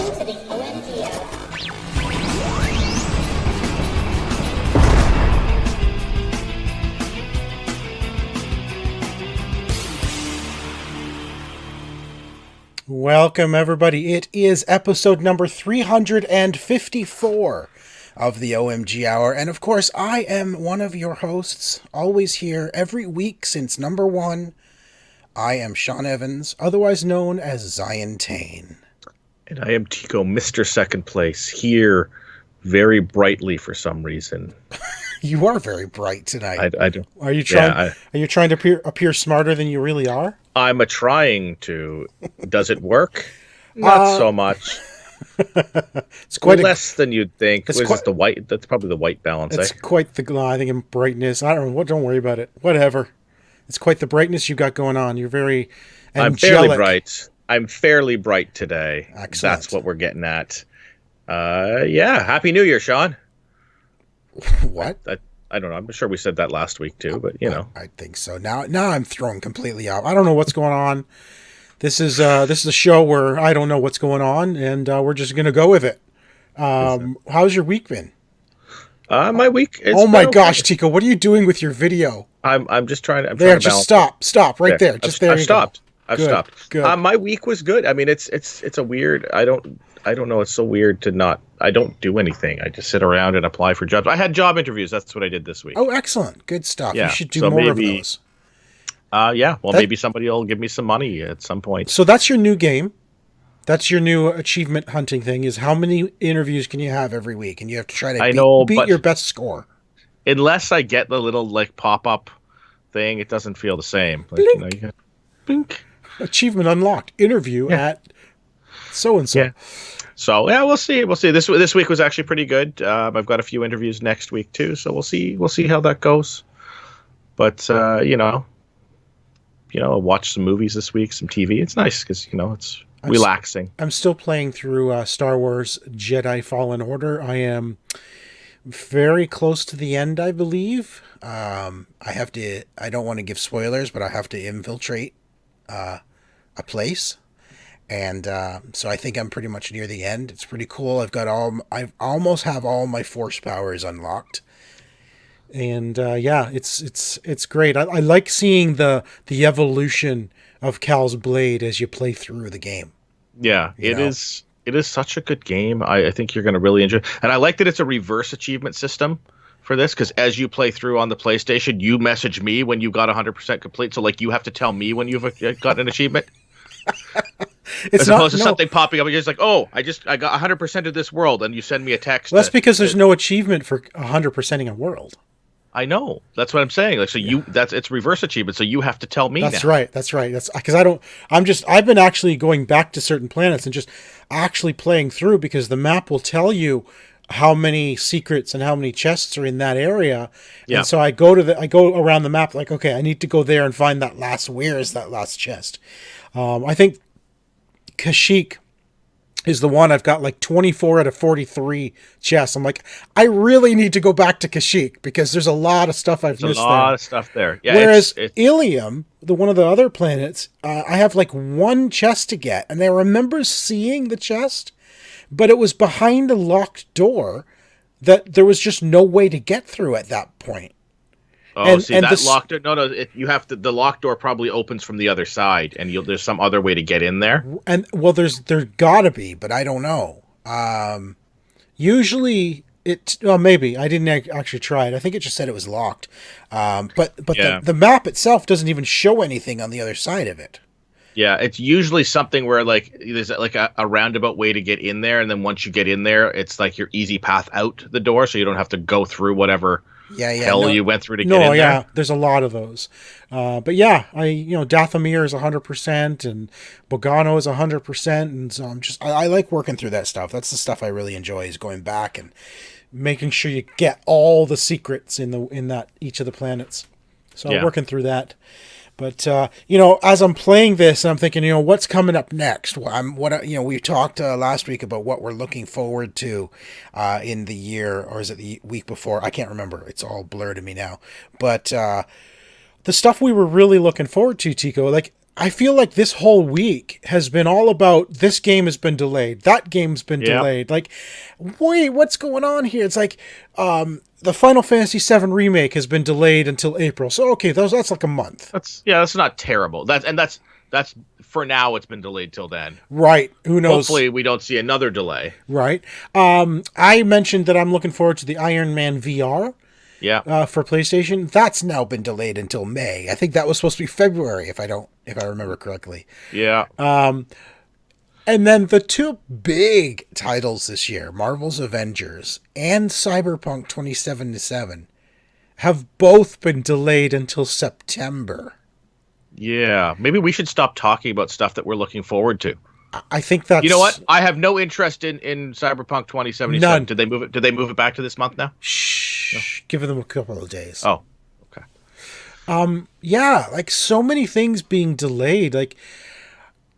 to the OMG Hour. Welcome, everybody. It is episode number 354 of the OMG Hour. And of course, I am one of your hosts, always here every week since number one. I am Sean Evans, otherwise known as Zion Tane. And I am Tico, Mr. Second Place, here very brightly for some reason. You are very bright tonight. I don't. Are you trying? Are you trying to appear smarter than you really are? I'm trying to. Does it work? Not so much. It's quite less than you'd think. The white? That's probably the white balance. It's quite the. I think in brightness. I don't know. Don't worry about it. Whatever. It's quite the brightness you got going on. You're very angelic. I'm fairly bright. I'm fairly bright today. Excellent. That's what we're getting at. Yeah. Happy New Year, Sean. What? I don't know. I'm sure we said that last week too, but you know. I think so. Now I'm thrown completely off. I don't know what's going on. This is a show where I don't know what's going on, and we're just gonna go with it. How's your week been? My week. Oh my gosh, Tico, what are you doing with your video? I'm just trying to. Just stop right there. Just there. I've stopped. I've stopped. Good. My week was good. I mean, it's a weird. I don't know. It's so weird to not. I don't do anything. I just sit around and apply for jobs. I had job interviews. That's what I did this week. Oh, excellent. Good stuff. Yeah. You should do more of those. Yeah. Well, maybe somebody will give me some money at some point. So that's your new game. That's your new achievement hunting thing. Is how many interviews can you have every week, and you have to try to beat your best score. Unless I get the little pop up thing, it doesn't feel the same. Blink. You get, blink. Achievement unlocked. Interview at so and so. Yeah. So yeah, we'll see. This week was actually pretty good. I've got a few interviews next week too, so we'll see how that goes. But I'll watch some movies this week, some TV. It's nice because it's relaxing. I'm still playing through Star Wars Jedi Fallen Order. I am very close to the end, I believe. I don't want to give spoilers, but I have to infiltrate a place. And so I think I'm pretty much near the end. It's pretty cool. I almost have all my force powers unlocked. And it's great. I like seeing the evolution of Cal's blade as you play through the game. Yeah, it is such a good game. I think you're going to really enjoy it. And I like that it's a reverse achievement system for this, because as you play through on the PlayStation, you message me when you got 100% complete. So you have to tell me when you've got an achievement. As opposed to something popping up, and you're just like, "Oh, I got 100% of this world," and you send me a text. Well, that's because there's no achievement for 100%ing a world. I know. That's what I'm saying. It's reverse achievement. So you have to tell me. That's right. That's because I've been actually going back to certain planets and just actually playing through, because the map will tell you how many secrets and how many chests are in that area. Yeah. And so I go around the map like, okay, I need to go there and find where is that last chest? I think Kashyyyk is the one I've got 24 out of 43 chests. I'm like, I really need to go back to Kashyyyk because there's a lot of stuff I've missed there. A lot of stuff there. Yeah, whereas Ilium, one of the other planets, I have one chest to get, and I remember seeing the chest, but it was behind a locked door that there was just no way to get through at that point. Oh, locked door. No, you have to. The locked door probably opens from the other side, and there's some other way to get in there. And there gotta be, but I don't know. Usually maybe I didn't actually try it. I think it just said it was locked. But the map itself doesn't even show anything on the other side of it. Yeah, it's usually something where there's a roundabout way to get in there, and then once you get in there, it's your easy path out the door, so you don't have to go through whatever. You went through to get in there. Yeah, there's a lot of those. But yeah, Dathomir is 100%, and Bogano is 100%, and so I like working through that stuff. That's the stuff I really enjoy, is going back and making sure you get all the secrets in each of the planets. So I'm working through that. But, as I'm playing this, I'm thinking, what's coming up next? We talked last week about what we're looking forward to in the year, or is it the week before? I can't remember. It's all blurred to me now. But the stuff we were really looking forward to, Tico, I feel like this whole week has been all about this game has been delayed, that game's been delayed. Like, wait, what's going on here? It's like the Final Fantasy VII Remake has been delayed until April. So okay, that's like a month. That's not terrible. That's for now. It's been delayed till then. Right. Who knows? Hopefully, we don't see another delay. Right. I mentioned that I'm looking forward to the Iron Man VR. Yeah. For PlayStation, that's now been delayed until May. I think that was supposed to be February, if I remember correctly. Yeah. And then the two big titles this year, Marvel's Avengers and Cyberpunk 2077, have both been delayed until September. Yeah. Maybe we should stop talking about stuff that we're looking forward to. I think that's... You know what? I have no interest in Cyberpunk 2077. None. Did they move it back to this month now? Shh. No. Give them a couple of days. Oh, okay. Yeah, like so many things being delayed. Like,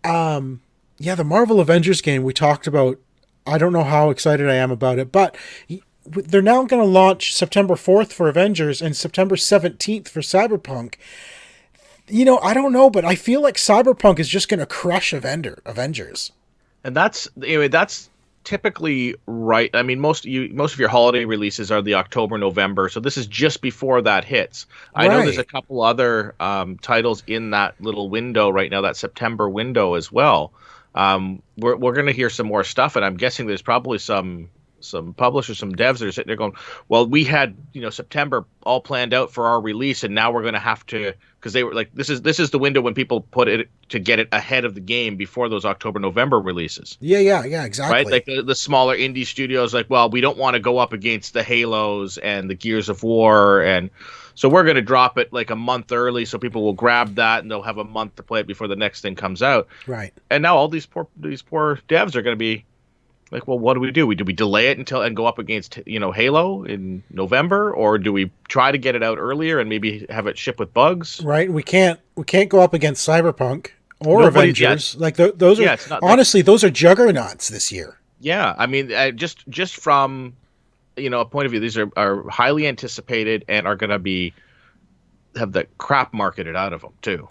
yeah, the Marvel Avengers game we talked about. I don't know how excited I am about it, but they're now going to launch September 4th for Avengers and September 17th for Cyberpunk. You know, I don't know, but I feel like Cyberpunk is just going to crush Avengers. And that's typically right. I mean, most of your holiday releases are the October, November, so this is just before that hits. I know there's a couple other titles in that little window right now, that September window as well. We're going to hear some more stuff, and I'm guessing there's probably some publishers, some devs that are sitting there going, well, we had September all planned out for our release, and now we're going to have to, because they were like, this is the window when people put it to get it ahead of the game before those October, November releases. Yeah, exactly. Right, like the smaller indie studios, like, well, we don't want to go up against the Halos and the Gears of War, and so we're going to drop it like a month early, so people will grab that and they'll have a month to play it before the next thing comes out. Right. And now all these poor devs are going to be like, well, what do we do? Do we delay it until and go up against Halo in November, or do we try to get it out earlier and maybe have it ship with bugs? Right. We can't go up against Cyberpunk or Avengers. Like those are honestly those are juggernauts this year. Yeah, I mean, just from a point of view, these are highly anticipated and are going to have the crap marketed out of them too.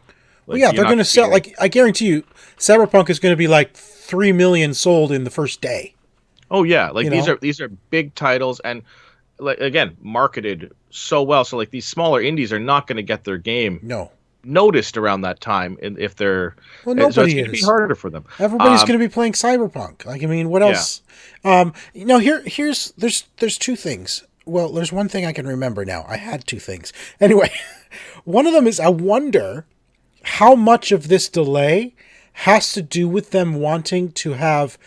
Like, well, yeah, they're going to sell. Like, I guarantee you, Cyberpunk is going to be like 3 million sold in the first day. Oh yeah, like these are big titles, and like again, marketed so well. So like these smaller indies are not going to get their game noticed around that time, and if they're nobody so it's going to be harder for them. Everybody's going to be playing Cyberpunk. Like, I mean, what else? Yeah. There's two things. Well, there's one thing I can remember now. I had two things. Anyway, one of them is I wonder how much of this delay has to do with them wanting to have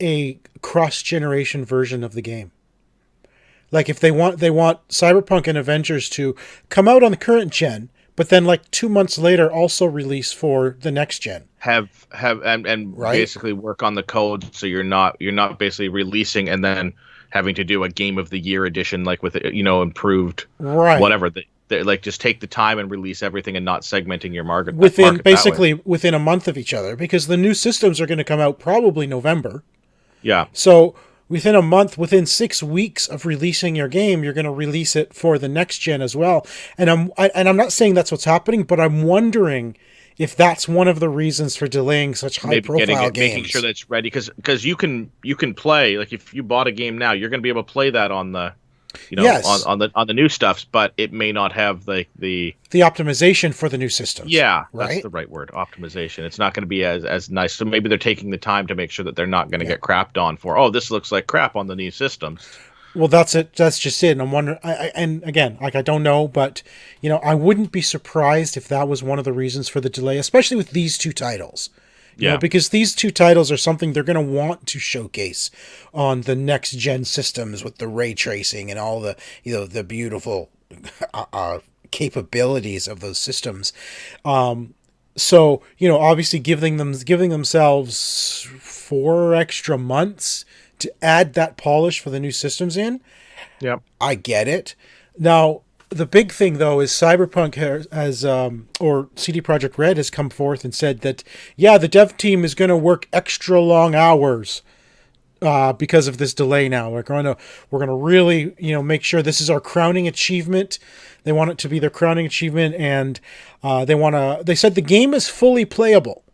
a cross-generation version of the game. Like if they want Cyberpunk and Avengers to come out on the current gen, but then like 2 months later also release for the next gen. Have basically work on the code, so you're not basically releasing and then having to do a game of the year edition, like with improved whatever. They like just take the time and release everything and not segmenting your market within a month of each other, because the new systems are going to come out probably November. Yeah. So within a month, within 6 weeks of releasing your game, you're going to release it for the next gen as well. And I'm not saying that's what's happening, but I'm wondering if that's one of the reasons for delaying such high-profile games. Making sure that it's ready, because you can play, like if you bought a game now, you're going to be able to play that on the on the new stuffs, but it may not have the optimization for the new systems. Yeah, right? That's the right word, optimization. It's not going to be as nice. So maybe they're taking the time to make sure that they're not going to get crapped on for, oh, this looks like crap on the new systems. Well, that's it. That's just it. And I'm wondering, and again, like I don't know, but I wouldn't be surprised if that was one of the reasons for the delay, especially with these two titles. You know, because these two titles are something they're going to want to showcase on the next gen systems with the ray tracing and all the the beautiful capabilities of those systems. So obviously giving themselves 4 extra months to add that polish for the new systems in. Yeah, I get it. Now, the big thing, though, is Cyberpunk has or CD Projekt Red has come forth and said that, the dev team is going to work extra long hours because of this delay now. We're going to really, make sure this is our crowning achievement. They want it to be their crowning achievement, and they said the game is fully playable,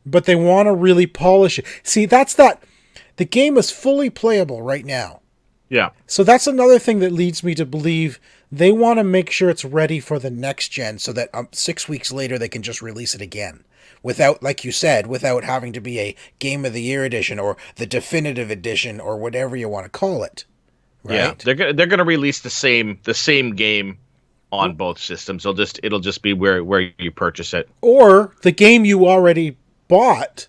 but they want to really polish it. See, the game is fully playable right now. Yeah. So that's another thing that leads me to believe they want to make sure it's ready for the next gen so that 6 weeks later they can just release it again. Without, like you said, without having to be a Game of the Year edition or the definitive edition or whatever you want to call it. Right? Yeah, they're gonna release the same game on both systems. It'll just be where you purchase it. Or the game you already bought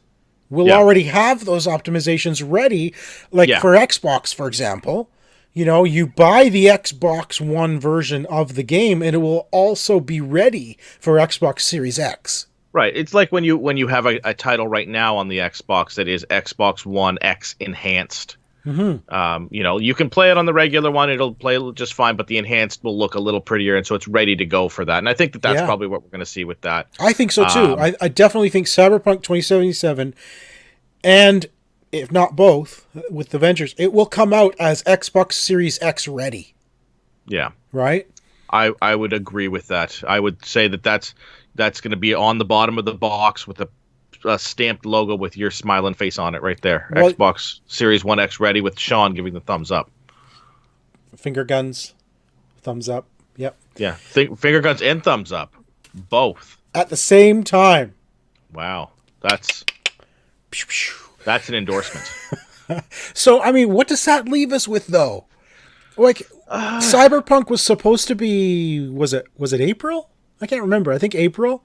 will already have those optimizations ready, like for Xbox, for example. You buy the Xbox One version of the game, and it will also be ready for Xbox Series X. Right. It's like when you have a title right now on the Xbox that is Xbox One X enhanced. Mm-hmm. You can play it on the regular one; it'll play just fine, but the enhanced will look a little prettier, and so it's ready to go for that. And I think that's probably what we're going to see with that. I think so too. I definitely think Cyberpunk 2077, and if not both, with Avengers, it will come out as Xbox Series X ready. Yeah. Right? I would agree with that. I would say that's going to be on the bottom of the box with a stamped logo with your smiling face on it right there. Well, Xbox Series 1X ready with Sean giving the thumbs up. Finger guns, thumbs up. Yep. Yeah. Finger guns and thumbs up. Both. At the same time. Wow. That's an endorsement. So, I mean, what does that leave us with, though? Like, Cyberpunk was supposed to be... Was it April? I can't remember. I think April.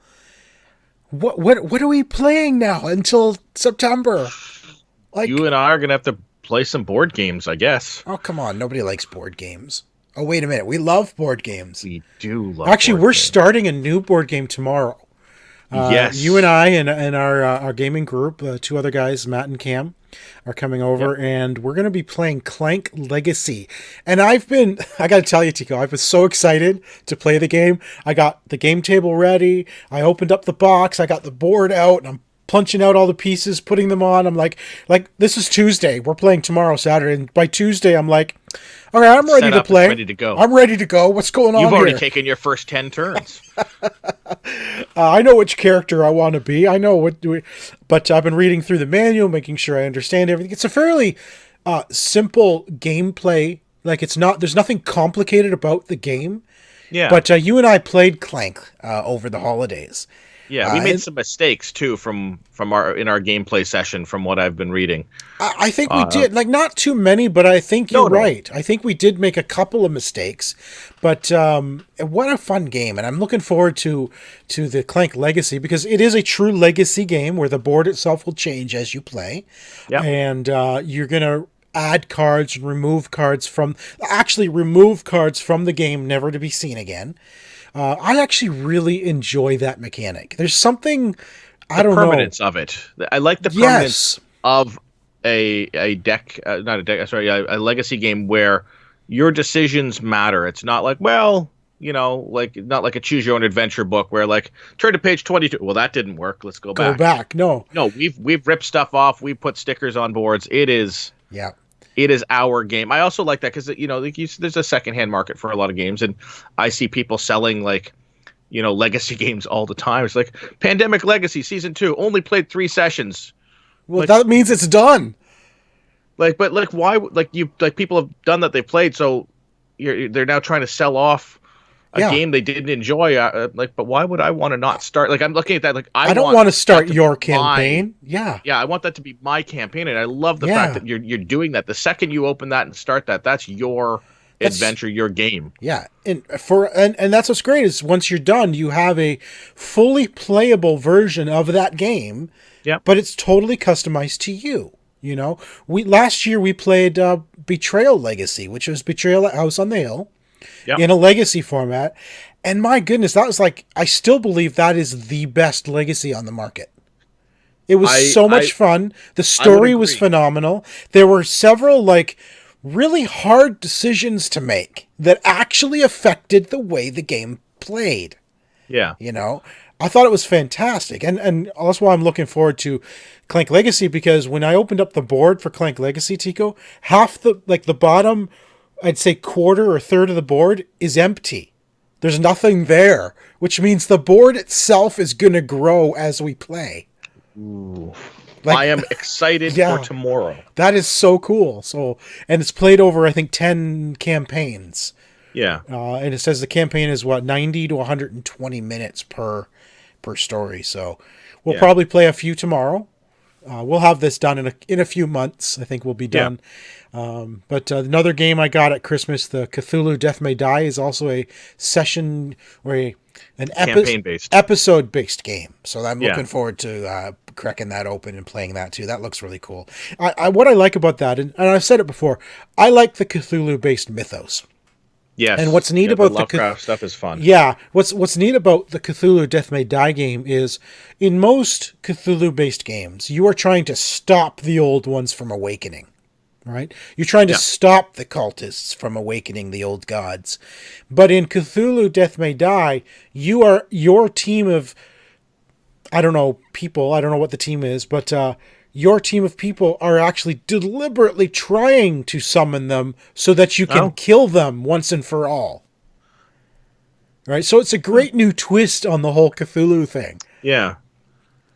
What are we playing now until September? Like, you and I are gonna have to play some board games, I guess. Oh, come on! Nobody likes board games. Oh, wait a minute. We love board games. We do love. Actually, we're starting a new board game tomorrow. Yes, you and I and our gaming group, 2 other guys, Matt and Cam, are coming over, and we're going to be playing Clank Legacy. And I got to tell you, Tico, I've been so excited to play the game. I got the game table ready. I opened up the box. I got the board out, and I'm punching out all the pieces, putting them on. I'm like this is Tuesday. We're playing tomorrow, Saturday. And by Tuesday, I'm like, all right, I'm ready to play. Ready to go. I'm ready to go. What's going on here? You've already taken your first 10 turns. I know which character I want to be. I know but I've been reading through the manual, making sure I understand everything. It's a fairly simple gameplay. Like there's nothing complicated about the game. Yeah. But you and I played Clank over the holidays. Yeah, we made some mistakes too from our gameplay session. From what I've been reading, I think we did, like, not too many, but I think you're right. I think we did make a couple of mistakes, but what a fun game, and I'm looking forward to the Clank Legacy, because it is a true legacy game where the board itself will change as you play, and you're gonna add cards and remove cards from the game, never to be seen again. I actually really enjoy that mechanic. There's something, I don't know. The permanence of it. I like the permanence of a legacy game where your decisions matter. It's not like, not like a choose your own adventure book where, like, turn to page 22. Well, that didn't work. Let's go back. No, we've ripped stuff off. We put stickers on boards. It is our game. I also like that because, there's a secondhand market for a lot of games, and I see people selling, like, legacy games all the time. It's like Pandemic Legacy Season 2 only played 3 sessions. Well, that means it's done. But why? People have done that. They played, so they're now trying to sell off a game they didn't enjoy. But why would I want to not start? Like, I'm looking at that. Like, I don't want to start your campaign. Yeah, I want that to be my campaign, and I love the fact that you're doing that. The second you open that and start that, that's your adventure, your game. Yeah, and that's what's great is once you're done, you have a fully playable version of that game. Yeah, but it's totally customized to you. Last year we played Betrayal Legacy, which was Betrayal at House on the Hill. Yep. In a legacy format, and my goodness, that was I still believe that is the best legacy on the market. It was so much fun. The story was phenomenal. There were several really hard decisions to make that actually affected the way the game played. Yeah. I thought it was fantastic, and that's why I'm looking forward to Clank Legacy, because when I opened up the board for Clank Legacy, Tico, half the bottom, I'd say quarter or third of the board is empty. There's nothing there, which means the board itself is going to grow as we play. Ooh. I am excited for tomorrow. That is so cool. So, and it's played over, I think, 10 campaigns. Yeah. And it says the campaign is 90 to 120 minutes per story. So we'll probably play a few tomorrow. We'll have this done in a few months. I think we'll be done. But another game I got at Christmas, the Cthulhu Death May Die, is also a session or an campaign-based episode-based game. So I'm looking forward to cracking that open and playing that too. That looks really cool. What I like about that, and I've said it before, I like the Cthulhu-based mythos. Yes. And what's neat about the Lovecraft stuff is fun. Yeah. What's neat about the Cthulhu Death May Die game is, in most Cthulhu-based games, you are trying to stop the old ones from awakening. Right? You're trying to stop the cultists from awakening the old gods. But in Cthulhu Death May Die, your team of, I don't know, people, I don't know what the team is, but your team of people are actually deliberately trying to summon them so that you can kill them once and for all. Right? So it's a great new twist on the whole Cthulhu thing. Yeah.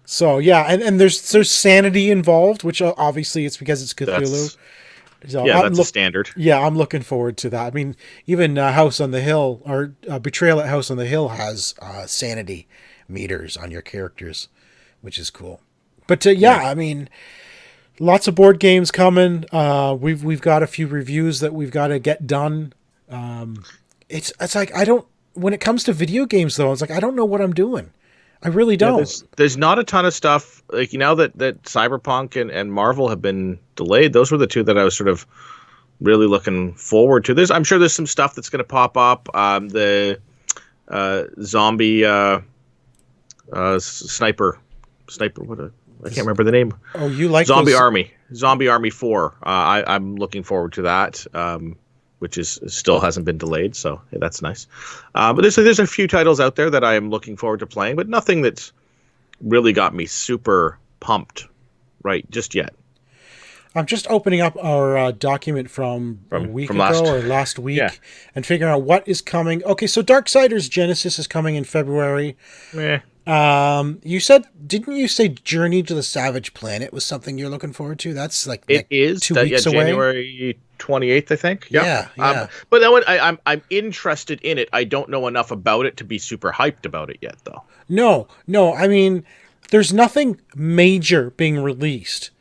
So yeah, and there's sanity involved, which obviously it's because it's Cthulhu. So that's a standard. Yeah, I'm looking forward to that. I mean, even House on the Hill, or Betrayal at House on the Hill, has sanity meters on your characters, which is cool. But I mean, lots of board games coming. We've got a few reviews that we've got to get done. It's like when it comes to video games though, it's like I don't know what I'm doing. I really don't. There's not a ton of stuff like that Cyberpunk and Marvel have been delayed. Those were the two that I was sort of really looking forward to. I'm sure there's some stuff that's going to pop up. The zombie sniper. I can't remember the name. Oh, you like Zombie Army 4. I'm looking forward to that. Which still hasn't been delayed, so that's nice. But there's a few titles out there that I am looking forward to playing, but nothing that's really got me super pumped just yet. I'm just opening up our document from a week ago or last week and figuring out what is coming. Okay, so Darksiders Genesis is coming in February. Didn't you say Journey to the Savage Planet was something you're looking forward to? That's like it is 2 weeks away. January 28th, I think. Yeah. But that one, I'm interested in it. I don't know enough about it to be super hyped about it yet, though. No. I mean, there's nothing major being released.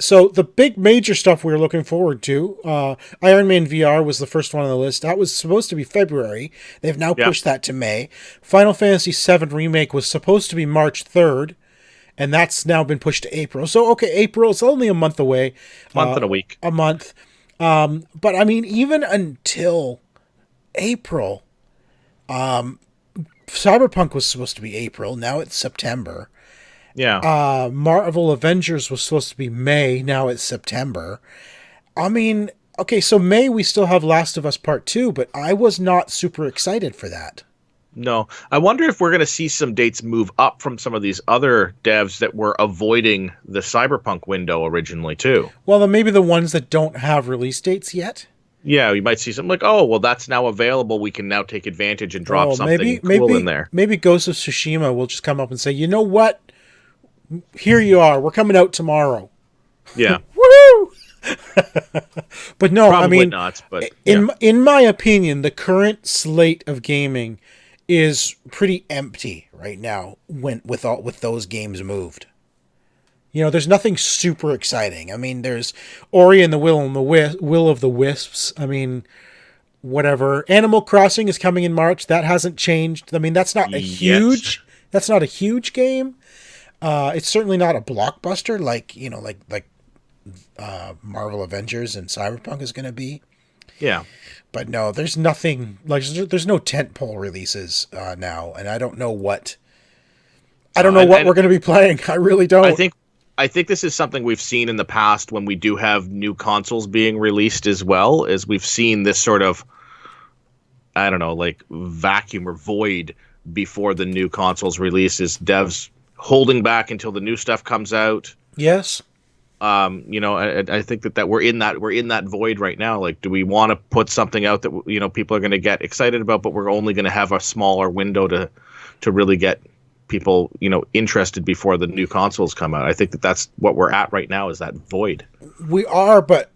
So the big major stuff we were looking forward to, Iron Man VR was the first one on the list. That was supposed to be February. They've now pushed that to May. Final Fantasy VII Remake was supposed to be March 3rd, and that's now been pushed to April. So, okay, April, it's only a month away. Month and a week. A month. But, I mean, even until April, Cyberpunk was supposed to be April. Now it's September. Yeah. Marvel Avengers was supposed to be May. Now it's September. I mean, okay, so May we still have Last of Us Part 2, but I was not super excited for that. No. I wonder if we're going to see some dates move up from some of these other devs that were avoiding the Cyberpunk window originally, too. Well, then maybe the ones that don't have release dates yet. Yeah, you might see something like, oh, well, that's now available. We can now take advantage and drop something cool in there. Maybe Ghost of Tsushima will just come up and say, you know what? Here you are. We're coming out tomorrow. Yeah. Woo! But no, probably I mean, not. But in my opinion, the current slate of gaming is pretty empty right now. With those games moved, there's nothing super exciting. I mean, there's Ori and the Will of the Wisps. I mean, whatever. Animal Crossing is coming in March. That hasn't changed. I mean, that's not a huge. That's not a huge game. It's certainly not a blockbuster like Marvel Avengers and Cyberpunk is going to be. Yeah. But no, there's nothing there's no tentpole releases now, and I don't know what we're going to be playing. I really don't. I think this is something we've seen in the past when we do have new consoles being released as well, as we've seen this sort of, I don't know, like vacuum or void before the new consoles release? Is devs holding back until the new stuff comes out? Yes. I think that we're in that void right now. Like, do we want to put something out that people are going to get excited about, but we're only going to have a smaller window to really get people interested before the new consoles come out? I think that's what we're at right now, is that void. We are, but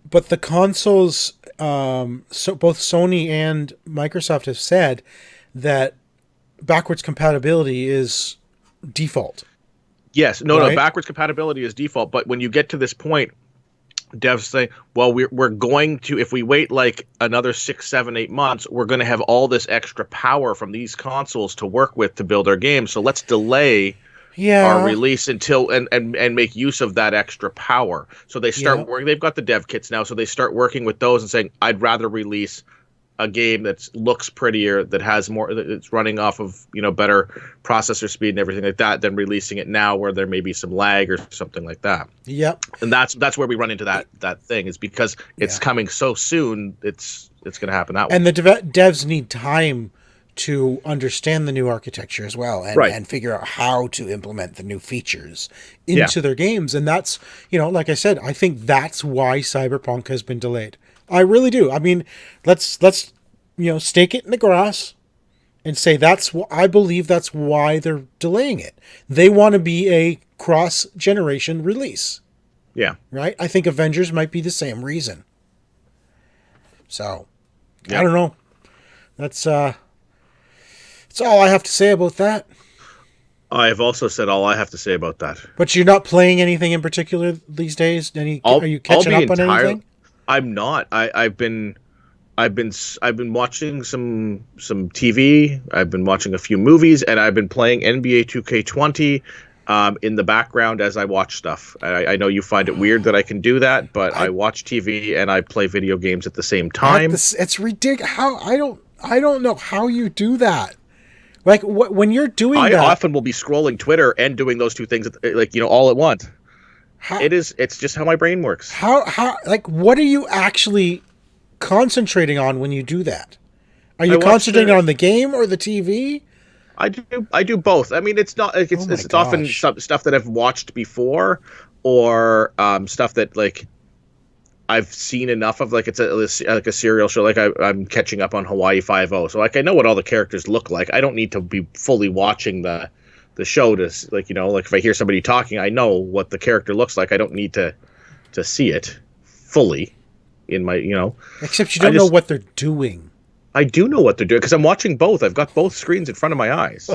the consoles, so both Sony and Microsoft have said that backwards compatibility is default. Yes, no, right? backwards compatibility is default. But when you get to this point, devs say, well, we're going to, if we wait like another 6, 7, 8 months, we're going to have all this extra power from these consoles to work with to build our games. So let's delay our release until and make use of that extra power. So they start working. They've got the dev kits now, so they start working with those and saying, I'd rather release a game that looks prettier, that has more, that's running off of better processor speed and everything like that, than releasing it now where there may be some lag or something like that. Yep. And that's where we run into that thing, is because it's coming so soon. It's going to happen that way. And the devs need time to understand the new architecture as well, and figure out how to implement the new features into their games. And that's, like I said, I think that's why Cyberpunk has been delayed. I really do. I mean, let's stake it in the grass and say I believe that's why they're delaying it. They want to be a cross-generation release. Yeah. Right? I think Avengers might be the same reason. So, I don't know. That's all I have to say about that. I have also said all I have to say about that. But you're not playing anything in particular these days? Are you catching up on anything? I'm not. I've been watching some TV. I've been watching a few movies, and I've been playing NBA 2K20 in the background as I watch stuff. I know you find it weird that I can do that, but I watch TV and I play video games at the same time. It's ridiculous. I don't know how you do that. Like when you're doing that, I often will be scrolling Twitter and doing those two things all at once. It's just how my brain works. How what are you actually concentrating on when you do that? Are you concentrating on the game or the TV? I do both. I mean, it's not like it's often stuff that I've watched before, or stuff that like I've seen enough of. Like it's like a serial show. Like I'm catching up on Hawaii Five-0, so like I know what all the characters look like. I don't need to be fully watching the show to like if I hear somebody talking, I know what the character looks like. I don't need to see it fully in my Except you don't know what they're doing. I do know what they're doing because I'm watching both. I've got both screens in front of my eyes.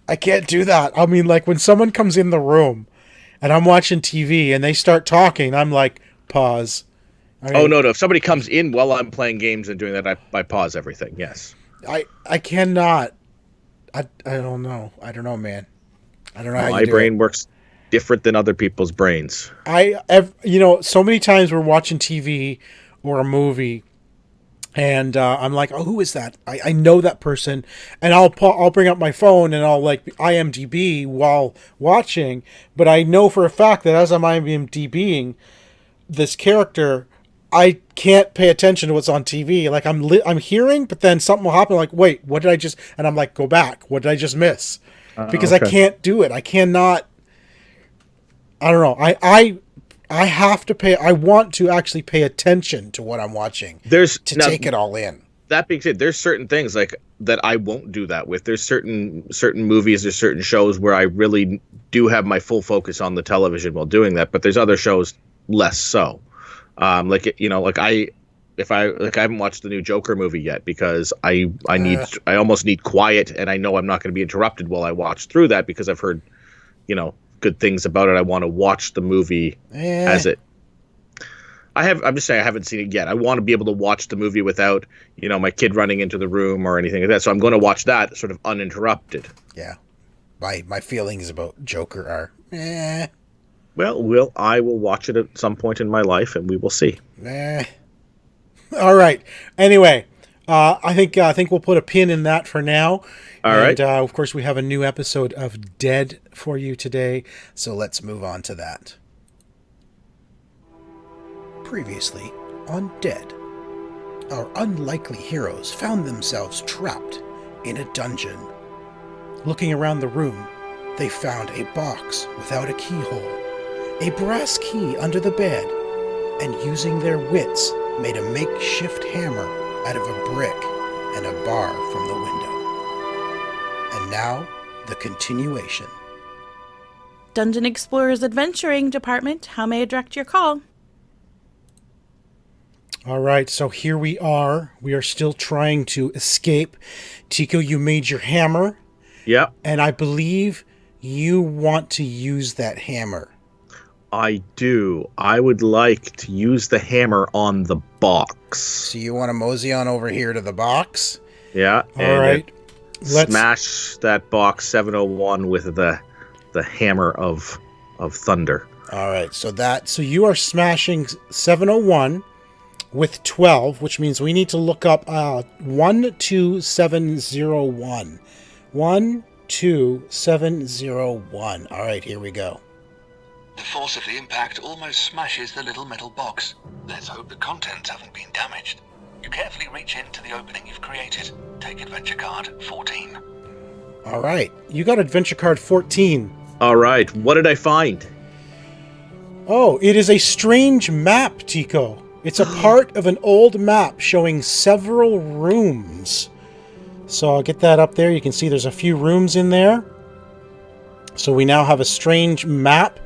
I can't do that. I mean, like when someone comes in the room and I'm watching TV and they start talking, I'm like, pause. No. If somebody comes in while I'm playing games and doing that, I pause everything. Yes. I cannot. I don't know. I don't know, man. I don't know how my brain works different than other people's brains. So many times we're watching TV or a movie, and I'm like, oh, who is that? I know that person, and I'll bring up my phone and I'll like IMDb while watching, but I know for a fact that as I'm IMDbing this character, I can't pay attention to what's on TV. Like I'm hearing, but then something will happen. Like, wait, what did I just? And I'm like, go back. What did I just miss? Because I can't do it. I cannot. I don't know. I have to pay. I want to actually pay attention to what I'm watching. Take it all in. That being said, there's certain things like that I won't do that with. There's certain movies, there's certain shows where I really do have my full focus on the television while doing that. But there's other shows less so. I haven't watched the new Joker movie yet because I almost need quiet, and I know I'm not going to be interrupted while I watch through that because I've heard, good things about it. I want to watch the movie as it. I'm just saying I haven't seen it yet. I want to be able to watch the movie without, my kid running into the room or anything like that. So I'm going to watch that sort of uninterrupted. Yeah. My feelings about Joker are Well, I will watch it at some point in my life, and we will see. All right. Anyway, I think we'll put a pin in that for now. All right. Of course, we have a new episode of D.E.A.D for you today, so let's move on to that. Previously on D.E.A.D. our unlikely heroes found themselves trapped in a dungeon. Looking around the room, they found a box without a keyhole, a brass key under the bed, and using their wits, made a makeshift hammer out of a brick and a bar from the window. And now, the continuation. Dungeon Explorer's Adventuring Department, how may I direct your call? All right, so here we are. We are still trying to escape. Tico, you made your hammer. Yep. And I believe you want to use that hammer. I do. I would like to use the hammer on the box. So you want to mosey on over here to the box? Yeah. All right. Let's smash that box 701 with the hammer of thunder. All right. So you are smashing 701 with 12, which means we need to look up 12701. 12701. All right, here we go. The force of the impact almost smashes the little metal box. Let's hope the contents haven't been damaged. You carefully reach into the opening you've created. Take adventure card 14. All right, you got adventure card 14. All right, what did I find? Oh, it is a strange map, Tico. It's a part of an old map showing several rooms. So I'll get that up there. You can see there's a few rooms in there. So we now have a strange map.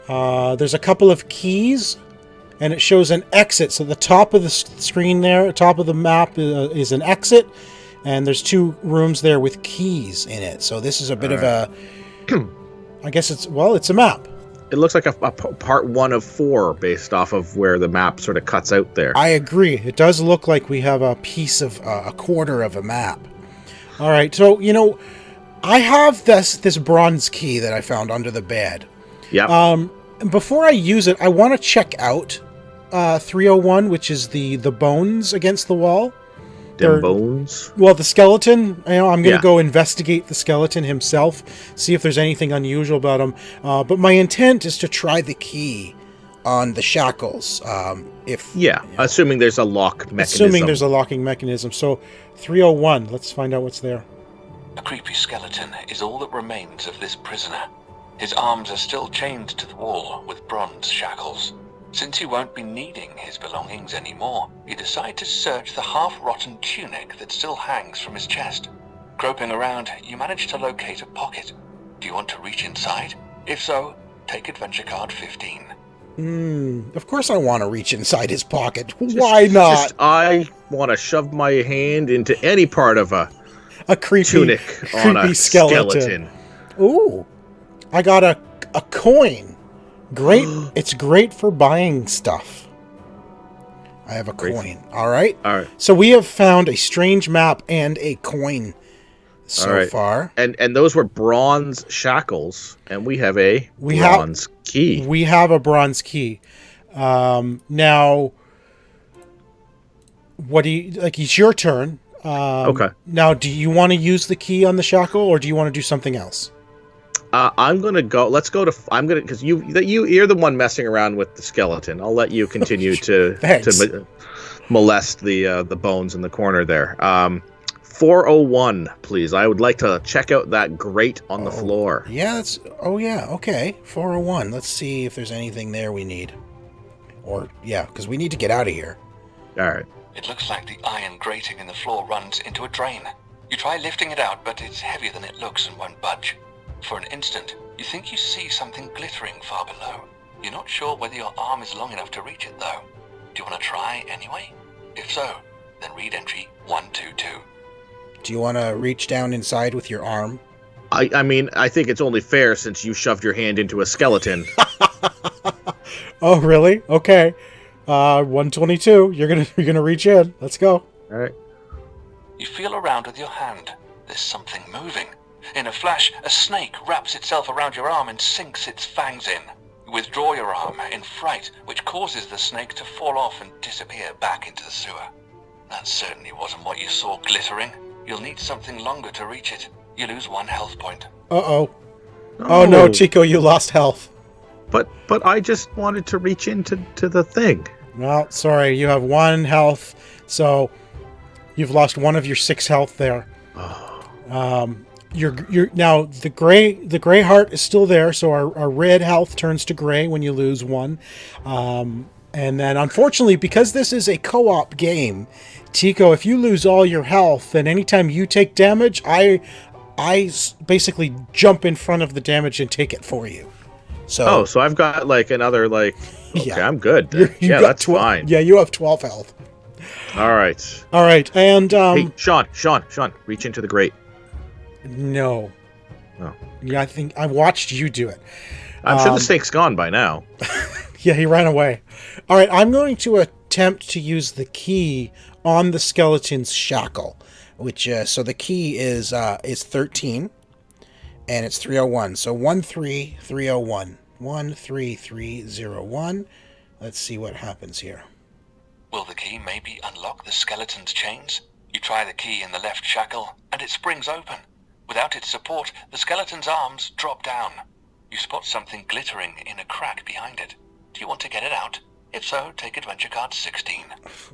There's a couple of keys, and it shows an exit. So the top of the screen there, top of the map is an exit, and there's 2 rooms there with keys in it. So this is a bit of a... I guess it's a map. It looks like a part 1 of 4 based off of where the map sort of cuts out there. I agree. It does look like we have a piece of a quarter of a map. All right. So, I have this bronze key that I found under the bed. Yeah. Before I use it, I want to check out 301, which is the bones against the wall. Them bones? Well, the skeleton. I'm going to go investigate the skeleton himself, see if there's anything unusual about him. But my intent is to try the key on the shackles. Assuming there's a lock mechanism. Assuming there's a locking mechanism. So 301, let's find out what's there. A creepy skeleton is all that remains of this prisoner. His arms are still chained to the wall with bronze shackles. Since he won't be needing his belongings anymore, you decide to search the half-rotten tunic that still hangs from his chest. Groping around, you manage to locate a pocket. Do you want to reach inside? If so, take adventure card 15. Of course I want to reach inside his pocket. Why not? I want to shove my hand into any part of a creepy tunic on a skeleton. Ooh, I got a coin. Great. It's great for buying stuff. I have a coin. All right. So we have found a strange map and a coin so far. And those were bronze shackles, and we have a bronze key. We have a bronze key. Now, what do you like? It's your turn. Okay. Now, do you want to use the key on the shackle, or do you want to do something else? I'm gonna go. Let's go to. I'm gonna because you're the one messing around with the skeleton. I'll let you continue to molest the bones in the corner there. 401, please. I would like to check out that grate on the floor. Yeah, that's. Oh yeah, okay. 401. Let's see if there's anything there we need. Because we need to get out of here. All right. It looks like the iron grating in the floor runs into a drain. You try lifting it out, but it's heavier than it looks and won't budge. For an instant, you think you see something glittering far below. You're not sure whether your arm is long enough to reach it, though. Do you want to try anyway? If so, then read entry 122. Do you want to reach down inside with your arm? I mean, I think it's only fair since you shoved your hand into a skeleton. Oh, really? Okay. 122. You're gonna reach in. Let's go. All right. You feel around with your hand. There's something moving. In a flash, a snake wraps itself around your arm and sinks its fangs in. You withdraw your arm in fright, which causes the snake to fall off and disappear back into the sewer. That certainly wasn't what you saw glittering. You'll need something longer to reach it. You lose 1 health point. Uh-oh. Oh no, Tico, you lost health. But I just wanted to reach into the thing. Well, sorry, you have 1 health So you've lost 1 of your 6 health there. You're now the gray heart is still there, so our red health turns to gray when you lose 1. And then unfortunately, because this is a co-op game, Tico, if you lose all your health, then anytime you take damage, I basically jump in front of the damage and take it for you. So so I've got like another like. Okay, Yeah. I'm good. You That's fine. Yeah, you have 12 health. All right. All right, and Hey, Sean, reach into the grate. no. Oh. Yeah, I think I watched you do it. I'm sure the snake's gone by now. Yeah, he ran away. All right, I'm going to attempt to use the key on the skeleton's shackle, which so the key is 13, and it's 301. So 13301. 13301. Let's see what happens here. Will the key maybe unlock the skeleton's chains? You try the key in the left shackle, and it springs open. Without its support, the skeleton's arms drop down. You spot something glittering in a crack behind it. Do you want to get it out? If so, take adventure card 16.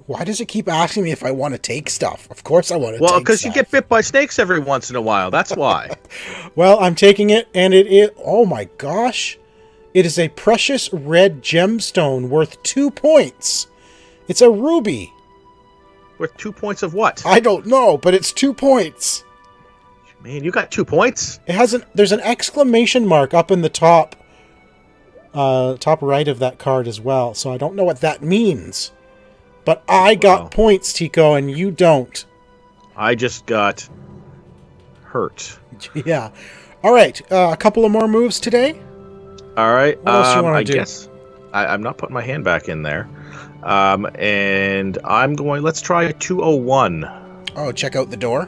Why does it keep asking me if I want to take stuff? Of course I want to take stuff. Well, because you get bit by snakes every once in a while. That's why. Well, I'm taking it, and it is... Oh my gosh. It is a precious red gemstone worth 2 points. It's a ruby. Worth 2 points of what? I don't know, but it's 2 points. Man, you got 2 points? It has there's an exclamation mark up in the top right of that card as well. So I don't know what that means. But I got points, Tico, and you don't. I just got hurt. Yeah. All right. A couple of more moves today. All right. What else you want to do? I guess I'm not putting my hand back in there. And I'm going. Let's try 201. Oh, check out the door.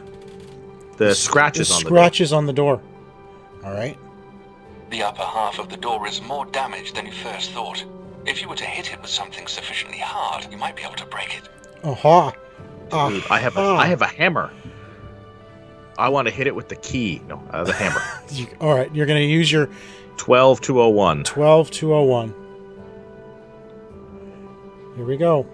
The scratches on the door. Scratches on the door. All right. The upper half of the door is more damaged than you first thought. If you were to hit it with something sufficiently hard, you might be able to break it. Aha. Dude, I have a hammer. I want to hit it with the key. No, the hammer. All right. You're going to use your 12201. 12201. Here we go.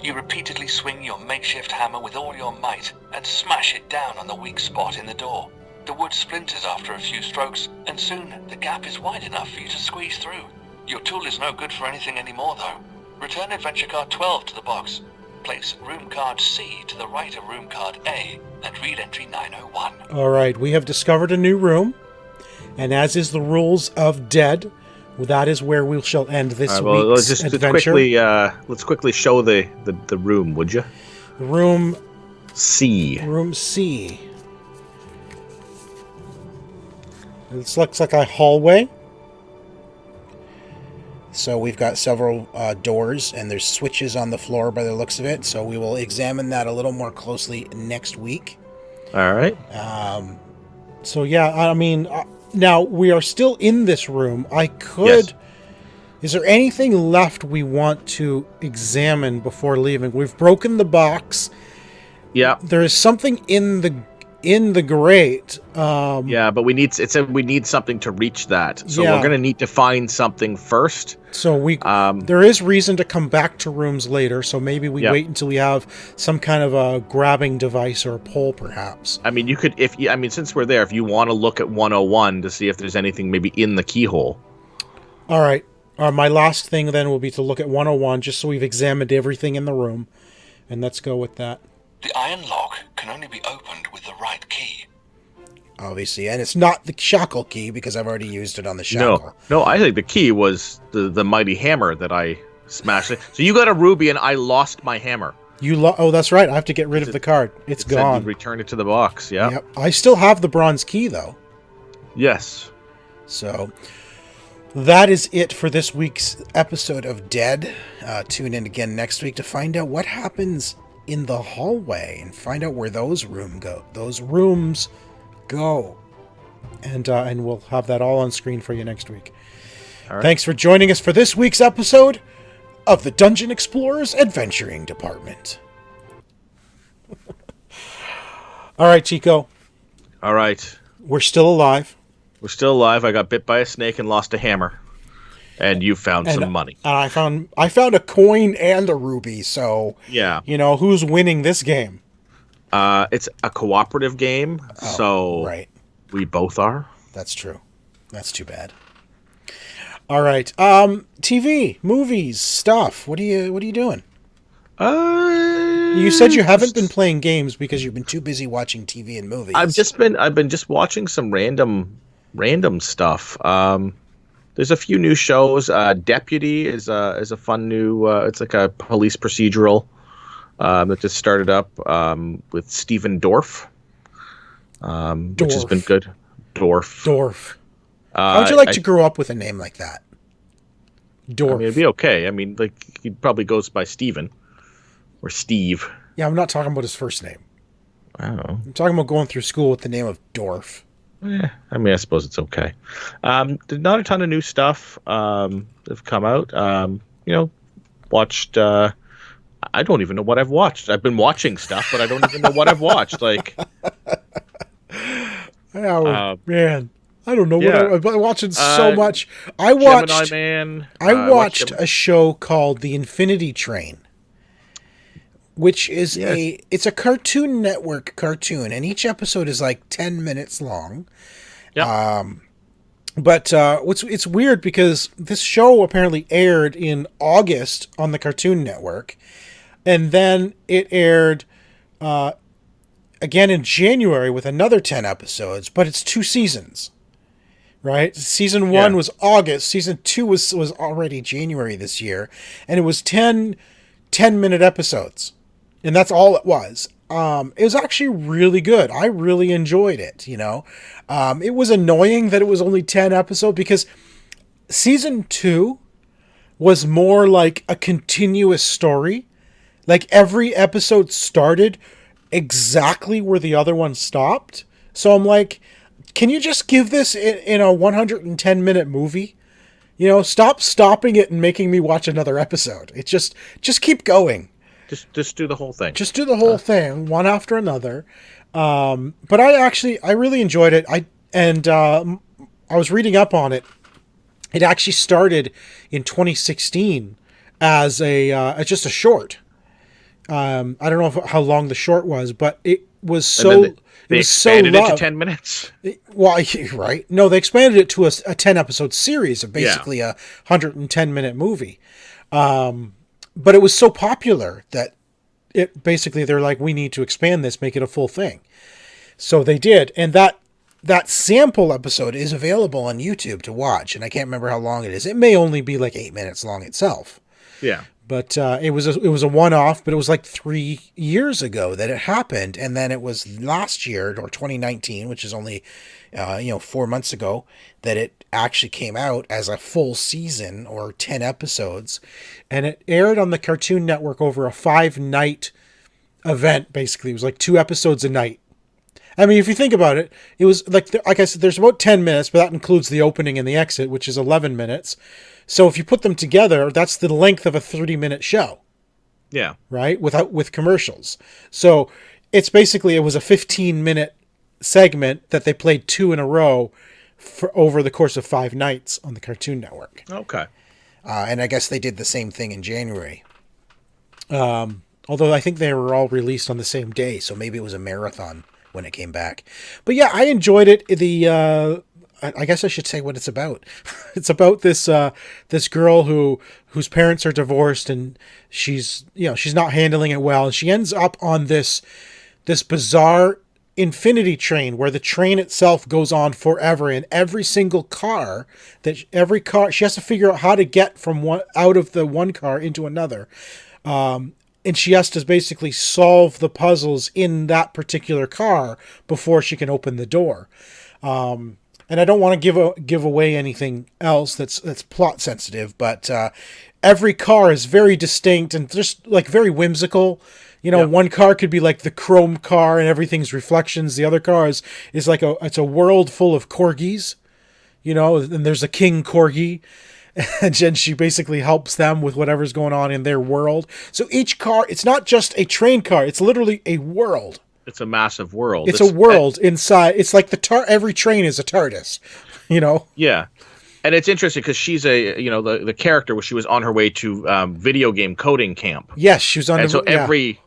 You repeatedly swing your makeshift hammer with all your might and smash it down on the weak spot in the door. The wood splinters after a few strokes, and soon the gap is wide enough for you to squeeze through. Your tool is no good for anything anymore, though. Return adventure card 12 to the box. Place room card C to the right of room card A, and read entry 901. All right. We have discovered a new room, and as is the rules of D.E.A.D, that is where we shall end this week's adventure. Let's quickly show the room, would you? Room C. Room C. This looks like a hallway. So we've got several doors, and there's switches on the floor by the looks of it. So we will examine that a little more closely next week. All right. So yeah, I mean, now we are still in this room. I could... Yes. Is there anything left we want to examine before leaving? We've broken the box. Yeah. There is something in the grate. Yeah, but we need something to reach that. So Yeah. we're gonna need to find something first. So there is reason to come back to rooms later. So maybe we wait until we have some kind of a grabbing device or a pole, perhaps. I mean, you could since we're there, if you want to look at 101 to see if there's anything maybe in the keyhole. All right. My last thing then will be to look at 101, just so we've examined everything in the room, and let's go with that. The iron lock can only be opened with the right key. Obviously, and it's not the shackle key because I've already used it on the shackle. No, I think the key was the mighty hammer that I smashed. So you got a ruby, and I lost my hammer. Oh, that's right. I have to get rid of the card. It's gone. Return it to the box. Yeah. Yep. I still have the bronze key though. Yes. So that is it for this week's episode of D.E.A.D. Tune in again next week to find out what happens in the hallway and find out where those rooms go. And we'll have that all on screen for you next week. All right. Thanks for joining us for this week's episode of the Dungeon Explorers Adventuring Department. All right, Chico. All right. We're still alive. We're still alive. I got bit by a snake and lost a hammer. and you found And some money. I found a coin and a ruby. So Yeah. who's winning this game? It's a cooperative game, so right. we both are. That's true. That's too bad. All right. TV, movies, stuff. What are you doing? You said you haven't been playing games because you've been too busy watching TV and movies. I've been just watching some random stuff. There's a few new shows. Deputy is a fun new. It's like a police procedural that just started up with Stephen Dorff, which has been good. Dorff. How would you like to grow up with a name like that? Dorff. I mean, it'd be okay. I mean, like he probably goes by Steven or Steve. Yeah, I'm not talking about his first name. I don't know. I'm talking about going through school with the name of Dorff. Yeah, I mean, I suppose it's okay. There's not a ton of new stuff that have come out. Watched. I don't even know what I've watched. I've been watching stuff, but I don't even know what I've watched. Like, man, I don't know what I've been watching so much. Gemini Man. I watched a show called The Infinity Train, which is it's a Cartoon Network cartoon, and each episode is like 10 minutes long. Yeah. But it's weird because this show apparently aired in August on the Cartoon Network, and then it aired again in January with another 10 episodes, but it's 2 seasons. Right? Season 1 was August, season 2 was already January this year, and it was 10-minute episodes. And that's all it was. It was actually really good. I really enjoyed it, It was annoying that it was only 10 episodes because season 2 was more like a continuous story. Like every episode started exactly where the other one stopped. So I'm like, can you just give this in a 110-minute movie? Stop stopping it and making me watch another episode. It's just keep going. Just do the whole thing. Just do the whole thing, one after another. But I really enjoyed it. I was reading up on it. It actually started in 2016 as just a short. I don't know how long the short was, but it was so. They expanded it to 10 minutes. Well, right? No, they expanded it to a 10-episode series of basically a 110-minute movie. But it was so popular that they're like, we need to expand this, make it a full thing. So they did. And that sample episode is available on YouTube to watch. And I can't remember how long it is. It may only be like 8 minutes long itself. Yeah. But it was a one-off, but it was like 3 years ago that it happened. And then it was last year, or 2019, which is only 4 months ago, that it actually came out as a full season or 10 episodes. And it aired on the Cartoon Network over a 5-night event, basically. It was like 2 episodes a night. I mean, if you think about it, it was like I said, there's about 10 minutes, but that includes the opening and the exit, which is 11 minutes. So if you put them together, that's the length of a 30-minute show. Yeah. Right? With commercials. So it was a 15-minute segment that they played 2 in a row for over the course of 5 nights on the Cartoon Network. Okay. And I guess they did the same thing in January. Although I think they were all released on the same day, so maybe it was a marathon when it came back. But yeah, I enjoyed it. I guess I should say what it's about. It's about this girl whose parents are divorced, and she's not handling it well, and she ends up on this bizarre infinity train where the train itself goes on forever, and every car she has to figure out how to get from out of the one car into another. And she has to basically solve the puzzles in that particular car before she can open the door. And I don't want to give away anything else that's plot sensitive, but every car is very distinct and just like very whimsical. One car could be like the chrome car and everything's reflections. The other car is like it's a world full of corgis, and there's a king corgi. And then she basically helps them with whatever's going on in their world. So each car, it's not just a train car. It's literally a world. It's a massive world. It's a world inside. It's like every train is a TARDIS, Yeah. And it's interesting because she's the character where she was on her way to video game coding camp. Yes, she was on. And so every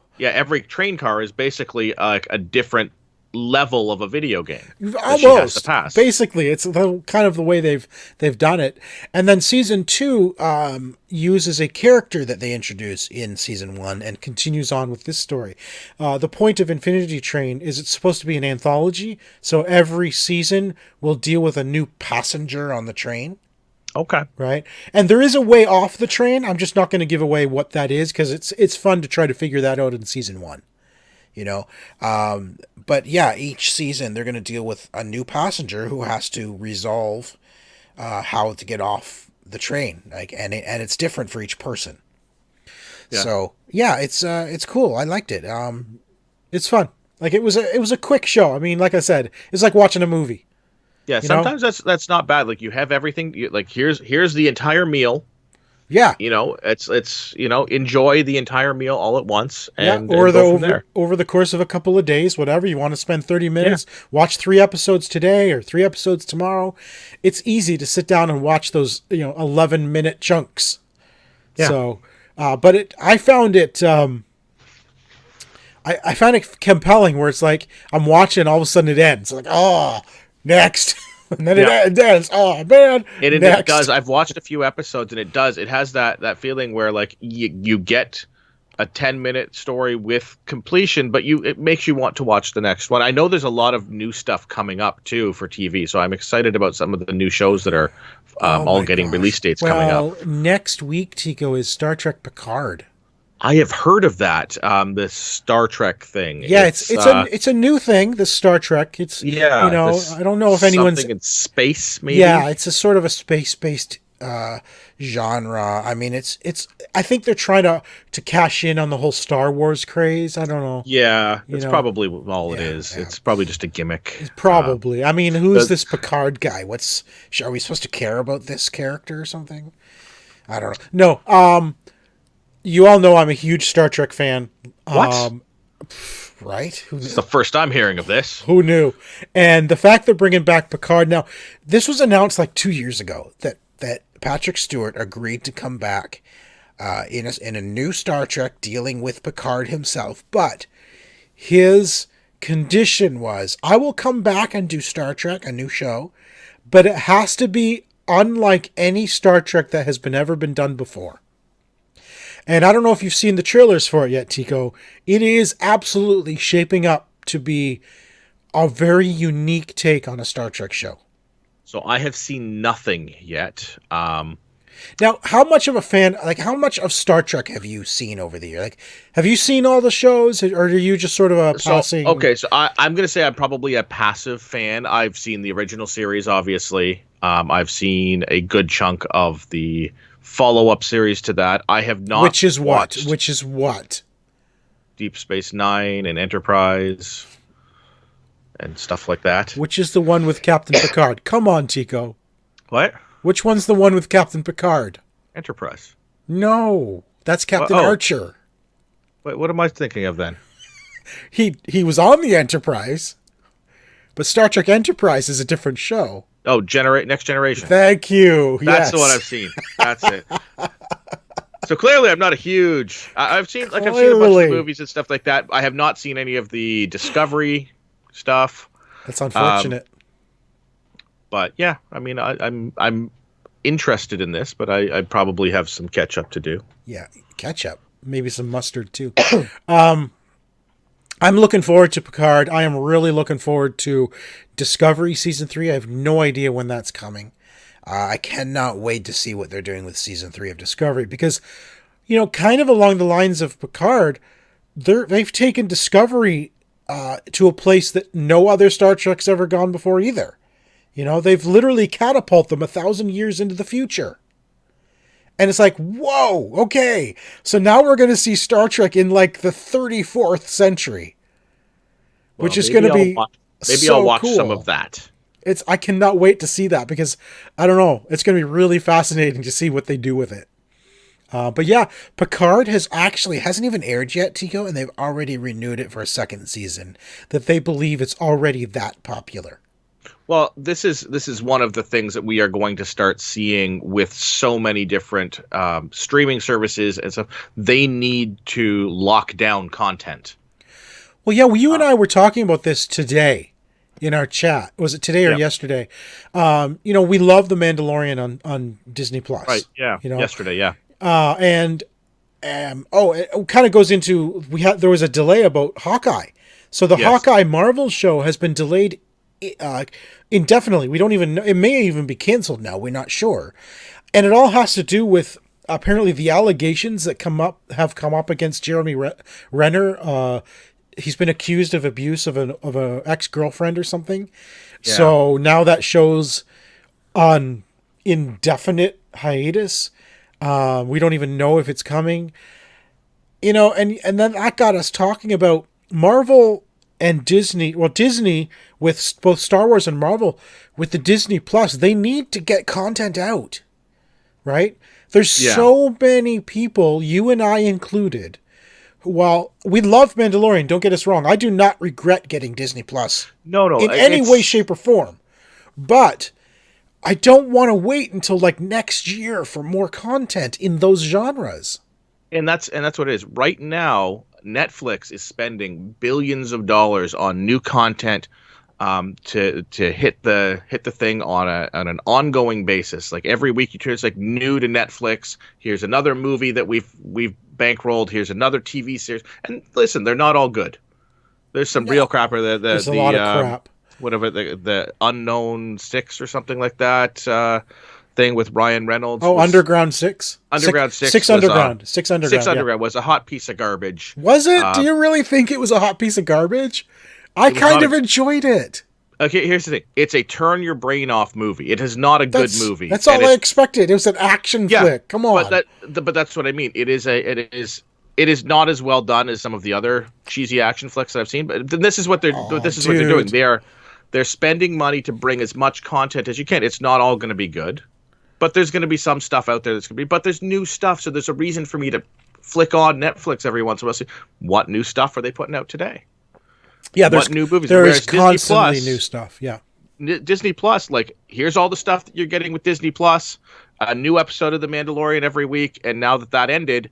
train car is basically like a different level of a video game that she has to pass. Basically, it's kind of the way they've done it. And then season 2 uses a character that they introduce in season 1 and continues on with this story. The point of Infinity Train is it's supposed to be an anthology, so every season will deal with a new passenger on the train. Okay. Right. And there is a way off the train. I'm just not going to give away what that is because it's fun to try to figure that out in season 1. But yeah, each season they're going to deal with a new passenger who has to resolve how to get off the train. And it's different for each person. Yeah. So yeah, it's cool. I liked it. It's fun. Like it was a quick show. I mean, like I said, it's like watching a movie. Yeah, sometimes that's not bad. Like you have everything. Like here's the entire meal. Yeah, it's enjoy the entire meal all at once, and or over the course of a couple of days, whatever you want to spend 30 minutes, watch 3 episodes today or 3 episodes tomorrow. It's easy to sit down and watch those 11-minute chunks. Yeah. So, but I found it. I found it compelling where it's like I'm watching, all of a sudden it ends. Like, oh, next. And then it ends. Oh man! It does. I've watched a few episodes, and it does. It has that feeling where like you get a 10-minute story with completion, but it makes you want to watch the next one. I know there's a lot of new stuff coming up too for TV, so I'm excited about some of the new shows that are all getting release dates coming up. Next week, Tico, is Star Trek Picard. I have heard of that. This Star Trek thing. Yeah, it's a new thing. The Star Trek. It's I don't know if anyone's something in space. Maybe. Yeah, it's a sort of a space-based genre. I mean, it's. I think they're trying to cash in on the whole Star Wars craze. I don't know. Yeah, it's probably all it is. Yeah. It's probably just a gimmick. Probably. I mean, who's this Picard guy? Are we supposed to care about this character or something? I don't know. No. You all know I'm a huge Star Trek fan. What? Right? It's the first I'm hearing of this. Who knew? And the fact they're bringing back Picard now, this was announced like 2 years ago that Patrick Stewart agreed to come back in a new Star Trek dealing with Picard himself. But his condition was, I will come back and do Star Trek, a new show, but it has to be unlike any Star Trek that has ever been done before. And I don't know if you've seen the trailers for it yet, Tico. It is absolutely shaping up to be a very unique take on a Star Trek show. So I have seen nothing yet. Now, how much of a fan, how much of Star Trek have you seen over the year? Like, have you seen all the shows, or are you just sort of a passing? So I'm going to say I'm probably a passive fan. I've seen the original series, obviously. I've seen a good chunk of the follow-up series to that. I have not watched. Which is what? Deep Space Nine and Enterprise and stuff like that. Which is the one with Captain Picard? Come on, Tico. What? Which one's the one with Captain Picard? Enterprise. No, that's Captain Archer. Wait, what am I thinking of then? He was on the Enterprise, but Star Trek Enterprise is a different show. Oh, Next Generation. Thank you. That's the one I've seen. That's it. So clearly, I'm not a huge. I've seen a bunch of movies and stuff like that. I have not seen any of the Discovery stuff. That's unfortunate. But yeah, I mean, I'm interested in this, but I probably have some catch up to do. Yeah, catch up. Maybe some mustard too. I'm looking forward to Picard. I am really looking forward to Discovery Season 3. I have no idea when that's coming. I cannot wait to see what they're doing with Season 3 of Discovery because, kind of along the lines of Picard, they've taken Discovery to a place that no other Star Trek's ever gone before either. They've literally catapulted them 1,000 years into the future. And it's like, whoa, okay. So now we're going to see Star Trek in like the 34th century, which is going to be maybe I'll watch some of that. I cannot wait to see that because I don't know. It's going to be really fascinating to see what they do with it. But yeah, Picard hasn't even aired yet, Tico, and they've already renewed it for a second season that they believe it's already that popular. Well, this is one of the things that we are going to start seeing with so many different streaming services and stuff. They need to lock down content. Well, yeah, well, you and I were talking about this today in our chat. Was it today or Yeah. yesterday? We love The Mandalorian on Disney Plus. Right. Yeah. Yesterday. Yeah. It kind of goes into there was a delay about Hawkeye. So the Yes. Hawkeye Marvel show has been delayed indefinitely. We don't even know. It may even be canceled now. We're not sure. And it all has to do with apparently the allegations that have come up against Jeremy Renner. He's been accused of abuse of an ex-girlfriend or something. Yeah. So now that show's on indefinite hiatus. We don't even know if it's coming. And then that got us talking about Marvel and Disney. Well, Disney with both Star Wars and Marvel with the Disney Plus, they need to get content out, right? There's so many people, you and I included, while we love Mandalorian, don't get us wrong, I do not regret getting Disney Plus. No, in any way, shape, or form. But I don't want to wait until like next year for more content in those genres. And that's what it is. Right now, Netflix is spending billions of dollars on new content to hit the thing on an ongoing basis. Like every week you turn, it's like new to Netflix. Here's another movie that we've bankrolled. Here's another TV series. And listen, they're not all good. There's some real crap. There's a lot of crap. Whatever the Unknown Six or something like that thing with Ryan Reynolds. Underground Six. Underground Six. Six Underground. Six Underground was a hot piece of garbage. Was it? Do you really think it was a hot piece of garbage? I kind of enjoyed it. Okay, here's the thing. It's a turn your brain off movie. It is not a good movie. That's all I expected. It was an action flick. Come on. But that's what I mean. It is not as well done as some of the other cheesy action flicks that I've seen. But this is what they're what they're doing. They're spending money to bring as much content as you can. It's not all going to be good, but there's going to be some stuff out there that's going to be. But there's new stuff, so there's a reason for me to flick on Netflix every once in a while. See what new stuff are they putting out today? Yeah, there's new movies. There is constantly new stuff. Yeah, Disney Plus, like here's all the stuff that you're getting with Disney Plus. A new episode of The Mandalorian every week, and now that ended,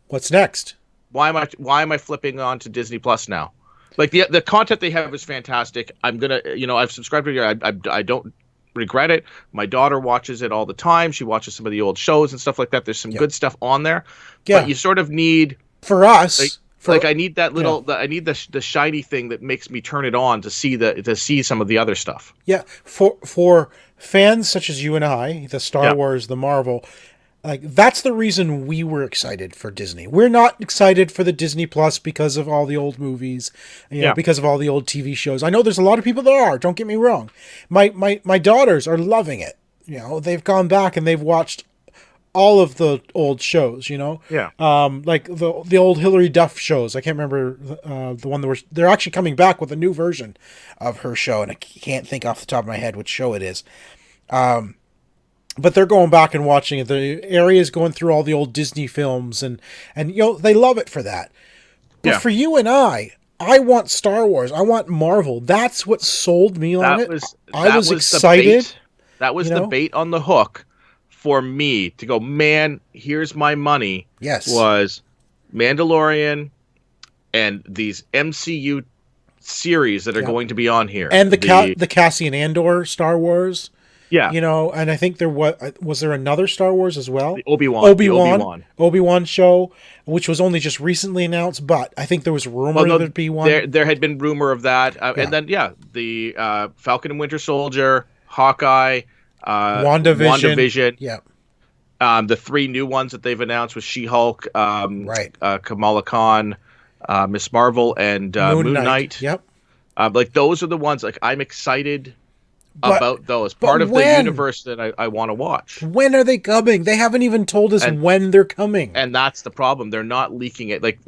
what's next? Why am I flipping on to Disney Plus now? Like the content they have is fantastic. I'm gonna, I've subscribed to it. I don't regret it. My daughter watches it all the time. She watches some of the old shows and stuff like that. There's some good stuff on there. Yeah. But you sort of need for us. I need that little. I need the shiny thing that makes me turn it on to see some of the other stuff. Yeah, for fans such as you and I, the Star Wars, the Marvel. Like that's the reason we were excited for Disney. We're not excited for the Disney Plus because of all the old movies, because of all the old TV shows. I know there's a lot of people that are. Don't get me wrong. My daughters are loving it. They've gone back and they've watched all of the old shows. Yeah. Like the old Hilary Duff shows. I can't remember the one they're actually coming back with a new version of her show, and I can't think off the top of my head which show it is. But they're going back and watching it. The area is going through all the old Disney films, and they love it for that. But for you and I want Star Wars. I want Marvel. That's what sold me on it. I was excited. That was the bait on the hook for me to go, man, here's my money. Yes. Was Mandalorian and these MCU series that are going to be on here. And the Cassian Andor Star Wars. Yeah. And I think there was there another Star Wars as well? The Obi-Wan show, which was only just recently announced, but I think there was rumor there'd be one. There had been rumor of that. And then, the Falcon and Winter Soldier, Hawkeye, WandaVision. Yeah. The three new ones that they've announced with She-Hulk, Kamala Khan, Miss Marvel, and Moon Knight. Yep. Like those are the ones like I'm excited about those. Part of the universe that I want to watch. When are they coming? They haven't even told us when they're coming. And that's the problem. They're not leaking it. Like,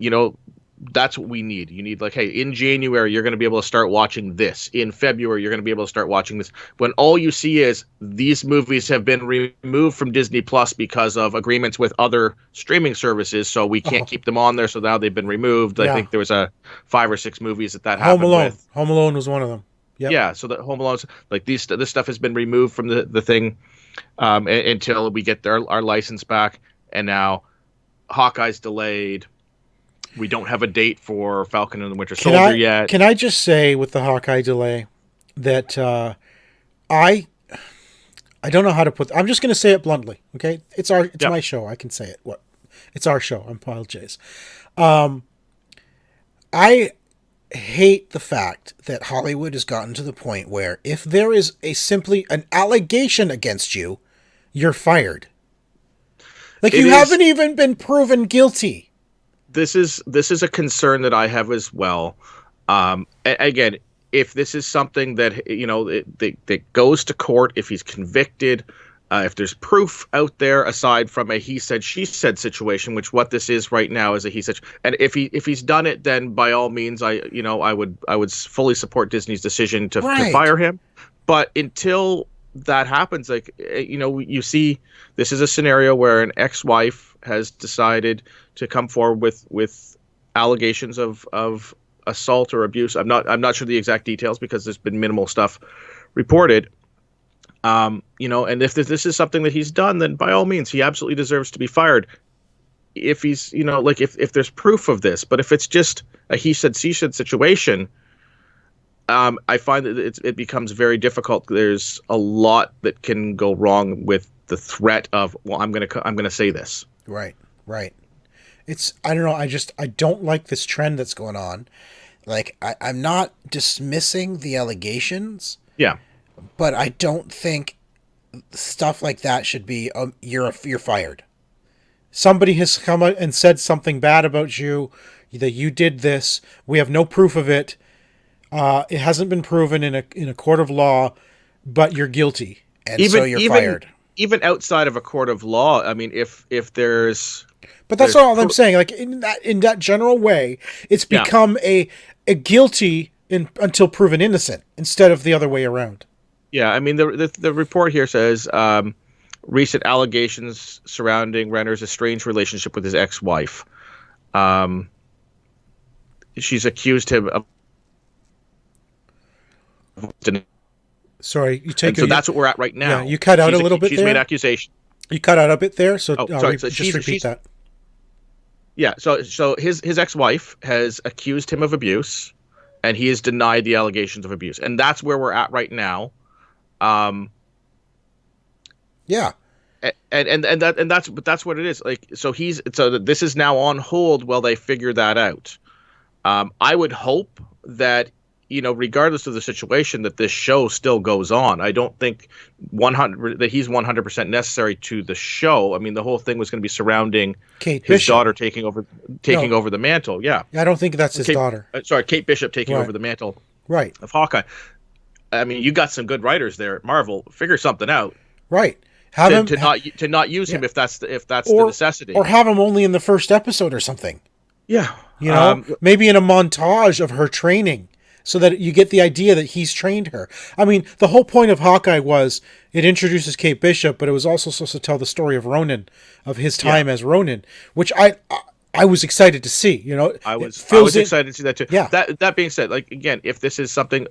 that's what we need. You need like, hey, in January, you're going to be able to start watching this. In February, you're going to be able to start watching this. When all you see is these movies have been removed from Disney Plus because of agreements with other streaming services, so we can't keep them on there, so now they've been removed. I think there was 5 or 6 movies that happened with. Home Alone was one of them. Yep. Yeah, so the Home Alone, like this stuff has been removed from the thing until we get our license back, and now Hawkeye's delayed. We don't have a date for Falcon and the Winter Soldier yet. Can I just say with the Hawkeye delay that I don't know how to put. I'm just going to say it bluntly. Okay, it's my show. I can say it. What? It's our show. I'm Pile J's. I hate the fact that Hollywood has gotten to the point where if there is simply an allegation against you, you're fired. Like you haven't even been proven guilty. This is a concern that I have as well. Again, if this is something that that goes to court, if he's convicted, if there's proof out there aside from a he said she said situation, which what this is right now is a he said, and if he's done it, then by all means, I would fully support Disney's decision to fire him. But until that happens, like you see, this is a scenario where an ex-wife has decided to come forward with allegations of assault or abuse. I'm not sure the exact details because there's been minimal stuff reported. And if this is something that he's done, then by all means, he absolutely deserves to be fired. If he's, if there's proof of this, but if it's just a he said, she said situation, I find that it becomes very difficult. There's a lot that can go wrong with the threat of, well, I'm gonna say this. Right. I don't know. I don't like this trend that's going on. Like I'm not dismissing the allegations. Yeah. But I don't think stuff like that should be you're fired. Somebody has come out and said something bad about you, that you did this. We have no proof of it. It hasn't been proven in a court of law, but you're guilty, and so you're fired. Even outside of a court of law, I mean, if there's, but that's all I'm saying. Like in that general way, it's become a guilty until proven innocent instead of the other way around. Yeah, I mean, the report here says recent allegations surrounding Renner's estranged relationship with his ex-wife. She's accused him of. Sorry, you take. So that's what we're at right now. Yeah, you cut out a little bit there. She's made accusation. You cut out a bit there, so sorry. So just repeat that. Yeah, so his ex-wife has accused him of abuse, and he has denied the allegations of abuse, and that's where we're at right now. Yeah, and that's what it is. Like, so this is now on hold while they figure that out. I would hope that regardless of the situation, that this show still goes on. I don't think that he's 100% necessary to the show. I mean, the whole thing was going to be surrounding Kate his Bishop. daughter taking over the mantle. Yeah, I don't think that's his daughter. Sorry, Kate Bishop taking over the mantle. Right. Of Hawkeye. I mean, you got some good writers there at Marvel. Figure something out. Right. Have him to not use him if that's the necessity, or have him only in the first episode or something. Yeah. Maybe in a montage of her training, so that you get the idea that he's trained her. I mean, the whole point of Hawkeye was it introduces Kate Bishop, but it was also supposed to tell the story of Ronin, of his time as Ronin, which I was excited to see. I was excited to see that too. Yeah. That being said, like, again, if this is something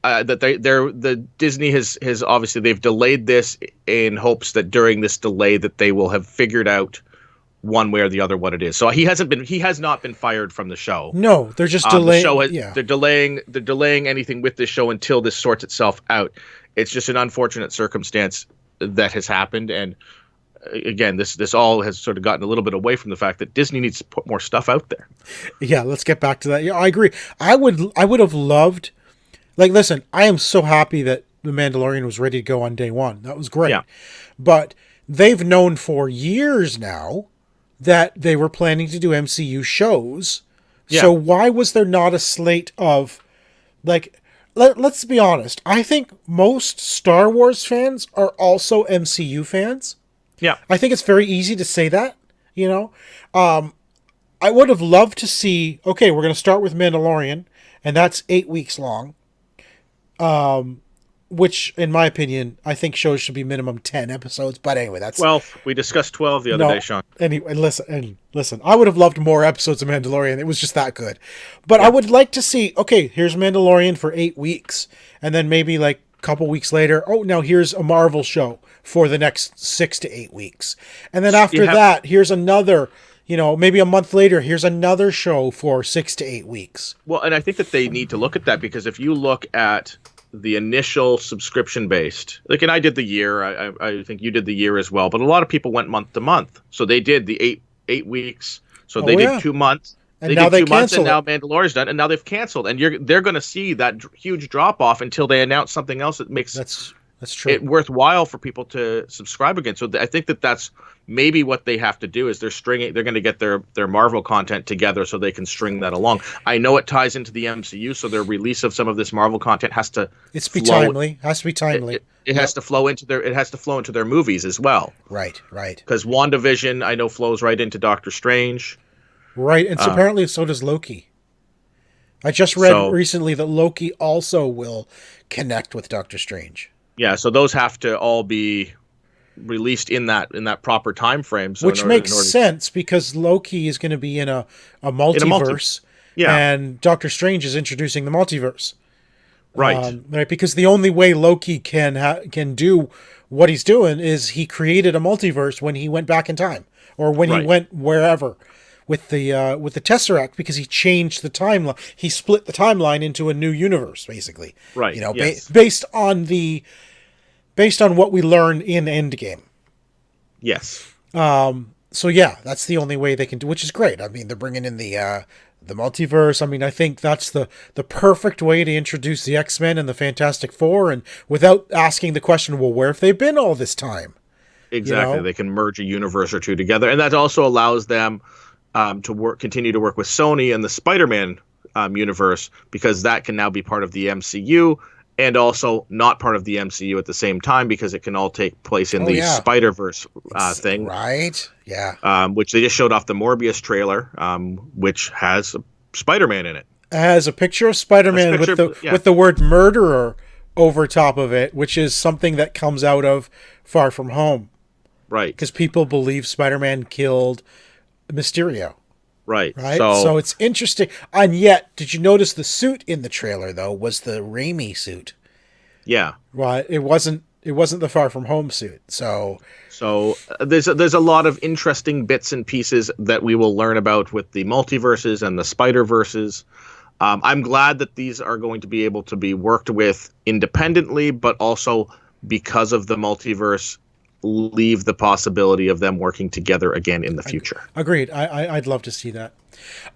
that the Disney has obviously, they've delayed this in hopes that during this delay that they will have figured out one way or the other what it is. So he has not been fired from the show. No, they're just delaying. They're delaying anything with this show until this sorts itself out. It's just an unfortunate circumstance that has happened, and again, this all has sort of gotten a little bit away from the fact that Disney needs to put more stuff out there. Yeah, let's get back to that. Yeah, I agree. I would have loved, like, listen, I am so happy that The Mandalorian was ready to go on day one. That was great. Yeah. But they've known for years now that they were planning to do MCU shows. Yeah. So why was there not a slate of, like, let's be honest. I think most Star Wars fans are also MCU fans. Yeah. I think it's very easy to say that, I would have loved to see, okay, we're going to start with Mandalorian, and that's 8 weeks long. which, in my opinion, I think shows should be minimum 10 episodes. But anyway, that's 12. We discussed 12 the other day, Sean. Anyway, listen. I would have loved more episodes of Mandalorian. It was just that good. But I would like to see, okay, here's Mandalorian for 8 weeks. And then maybe like a couple weeks later, now here's a Marvel show for the next 6 to 8 weeks. And then after that, here's another, maybe a month later, here's another show for 6 to 8 weeks. Well, and I think that they need to look at that, because if you look at the initial subscription based, like, and I did the year, I think you did the year as well, but a lot of people went month to month. So they did the eight weeks. So they did 2 months. And now they canceled. And now Mandalorian's done, and now they've canceled. And they're going to see that huge drop off until they announce something else that makes that's true. it worthwhile for people to subscribe again. So I think that's maybe what they have to do is they're going to get their Marvel content together so they can string that along. I know it ties into the MCU, so their release of some of this Marvel content has to be timely. Has to be timely. It has to flow into their movies as well. Right. Because WandaVision, I know, flows right into Doctor Strange. Right, and so apparently so does Loki. I just read recently that Loki also will connect with Doctor Strange. Yeah, so those have to all be released in that proper time frame. So which makes sense, because Loki is going to be in a multiverse, and Doctor Strange is introducing the multiverse. Right. Right, because the only way Loki can do what he's doing is he created a multiverse when he went back in time, or when he went wherever with the Tesseract, because he changed the timeline. He split the timeline into a new universe, basically. Right. Based on what we learned in Endgame. Yes. So yeah, that's the only way they can do, which is great. I mean, they're bringing in the multiverse. I mean, I think that's the perfect way to introduce the X-Men and the Fantastic Four, and without asking the question, well, where have they been all this time? Exactly. They can merge a universe or two together, and that also allows them to continue to work with Sony and the Spider-Man universe, because that can now be part of the MCU and also not part of the MCU at the same time, because it can all take place in the Spider-Verse thing. Right. Yeah. Which they just showed off the Morbius trailer, which has Spider-Man in it. It has a picture of Spider-Man with the word murderer over top of it, which is something that comes out of Far From Home. Right. Because people believe Spider-Man killed Mysterio. Right. So it's interesting. And yet, did you notice the suit in the trailer, though, was the Raimi suit? Yeah. Right. It wasn't the Far From Home suit. So there's a lot of interesting bits and pieces that we will learn about with the multiverses and the Spider-Verses. I'm glad that these are going to be able to be worked with independently, but also because of the multiverse, leave the possibility of them working together again in the future. Agreed. I'd love to see that.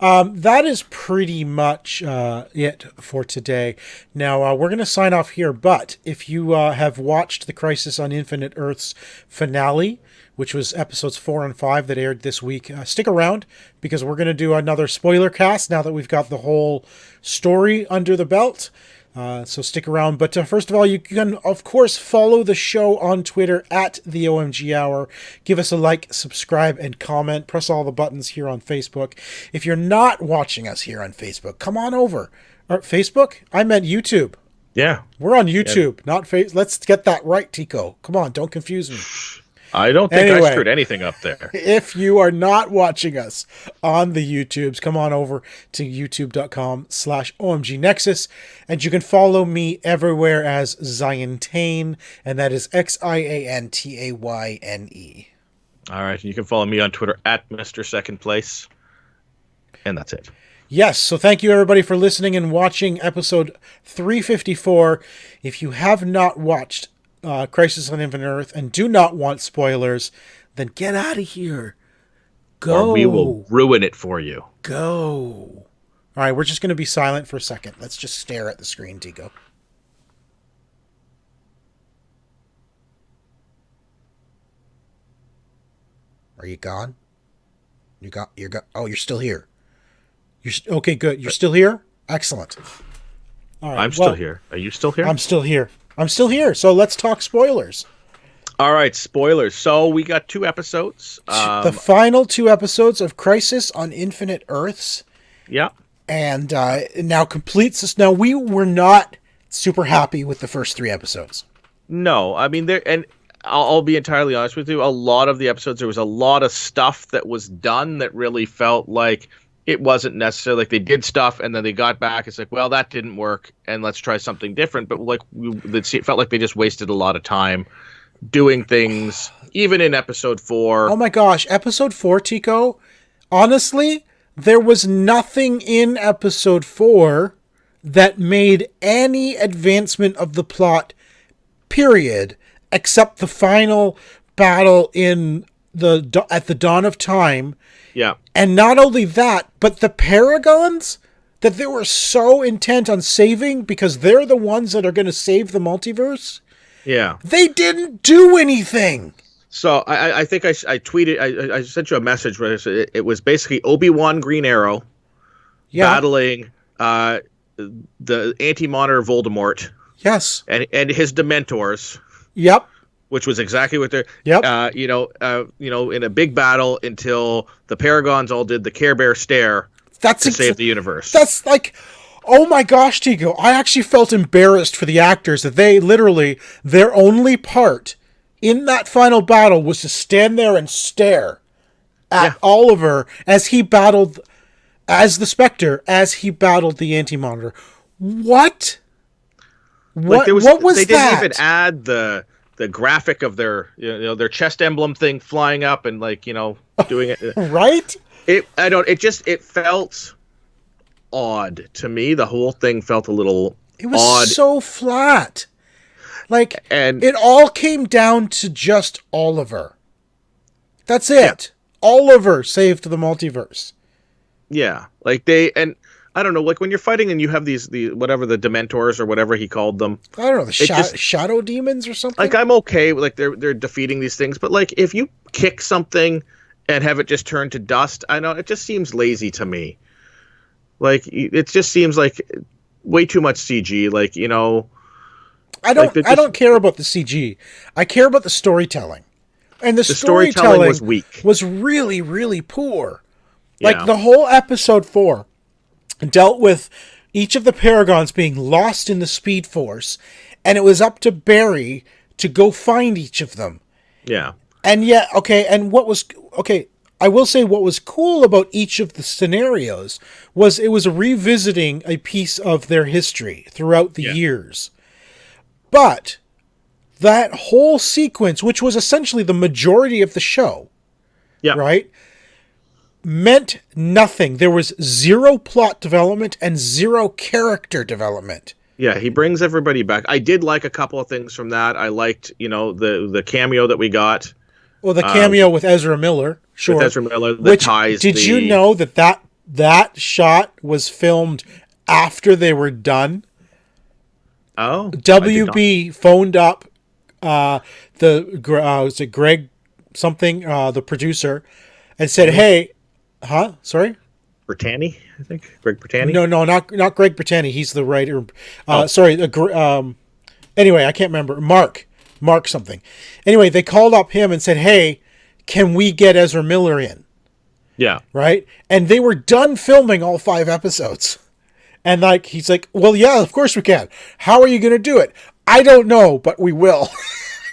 That is pretty much it for today. Now, we're going to sign off here, but if you have watched the Crisis on Infinite Earths finale, which was episodes 4 and 5 that aired this week, stick around, because we're going to do another spoiler cast now that we've got the whole story under the belt. So stick around. But first of all, you can, of course, follow the show on Twitter at the OMG Hour. Give us a like, subscribe, and comment. Press all the buttons here on Facebook. If you're not watching us here on Facebook, come on over. Facebook? I meant YouTube. Yeah. We're on YouTube, not Facebook. Let's get that right, Tico. Come on, don't confuse me. I don't think I screwed anything up there. If you are not watching us on the YouTubes, come on over to youtube.com/OMG Nexus, and you can follow me everywhere as Ziantane, and that is XIANTAYNE. All right, you can follow me on Twitter at Mr. Second Place, and that's it. Yes, so thank you everybody for listening and watching episode 354. If you have not watched Crisis on Infinite Earth and do not want spoilers, then get out of here. Go. Or we will ruin it for you. Go. All right, we're just going to be silent for a second. Let's just stare at the screen, Tico. Are you gone? You're gone. Oh, you're still here. Okay, good. You're still here? Excellent. All right. I'm still here. Are you still here? I'm still here. So let's talk spoilers. All right, spoilers. So we got 2 episodes. The final 2 episodes of Crisis on Infinite Earths. Yeah. And now completes this. Now, we were not super happy with the first 3 episodes. No, I mean, I'll be entirely honest with you. A lot of the episodes, there was a lot of stuff that was done that really felt like it wasn't necessary. Like they did stuff and then they got back. It's like, well, that didn't work, and let's try something different. But like, it felt like they just wasted a lot of time doing things, even in episode 4. Oh my gosh, episode 4, Tico. Honestly, there was nothing in episode 4 that made any advancement of the plot, period, except the final battle at the dawn of time. Yeah. And not only that, but the Paragons that they were so intent on saving because they're the ones that are going to save the multiverse. Yeah. They didn't do anything. So I think I tweeted, I sent you a message where it was basically Obi-Wan Green Arrow battling the Anti-Monitor Voldemort. Yes. And his Dementors. Yep. Which was exactly what they're, yep. In a big battle until the Paragons all did the Care Bear stare to save the universe. That's like, oh my gosh, Tigo. I actually felt embarrassed for the actors that they literally, their only part in that final battle was to stand there and stare at Oliver as he battled, as the Spectre, as he battled the Anti-Monitor. What? What was that? They didn't even add the graphic of their their chest emblem thing flying up and doing it right. It felt odd to me. The whole thing felt a little odd. So flat. And it all came down to just Oliver. That's it. Yeah. Oliver saved the multiverse. Yeah. I don't know, when you're fighting and you have the Dementors or whatever he called them. I don't know, the shadow demons or something? I'm okay with, they're defeating these things, but, if you kick something and have it just turn to dust, I know, it just seems lazy to me. It just seems like way too much CG, I don't care about the CG. I care about the storytelling. And the storytelling was weak. Was really, really poor. The whole episode 4 dealt with each of the Paragons being lost in the Speed Force, and it was up to Barry to go find each of them. Yeah. And I will say what was cool about each of the scenarios was it was revisiting a piece of their history throughout the years. But that whole sequence, which was essentially the majority of the show, right, meant nothing. There was 0 plot development and 0 character development. Yeah, he brings everybody back. I did like a couple of things from that. I liked, the cameo that we got. Well, the cameo with Ezra Miller, sure. With Ezra Miller, did you know that shot was filmed after they were done? Oh. WB phoned up was it Greg something, the producer, and said, "Hey, sorry? Bertani, I think. Greg Bertani? No, not Greg Bertani. He's the writer. Sorry. Anyway, I can't remember. Mark something. Anyway, they called up him and said, "Hey, can we get Ezra Miller in?" Yeah. Right? And they were done filming all 5 episodes. And he's like, "Well, yeah, of course we can. How are you going to do it?" "I don't know, but we will."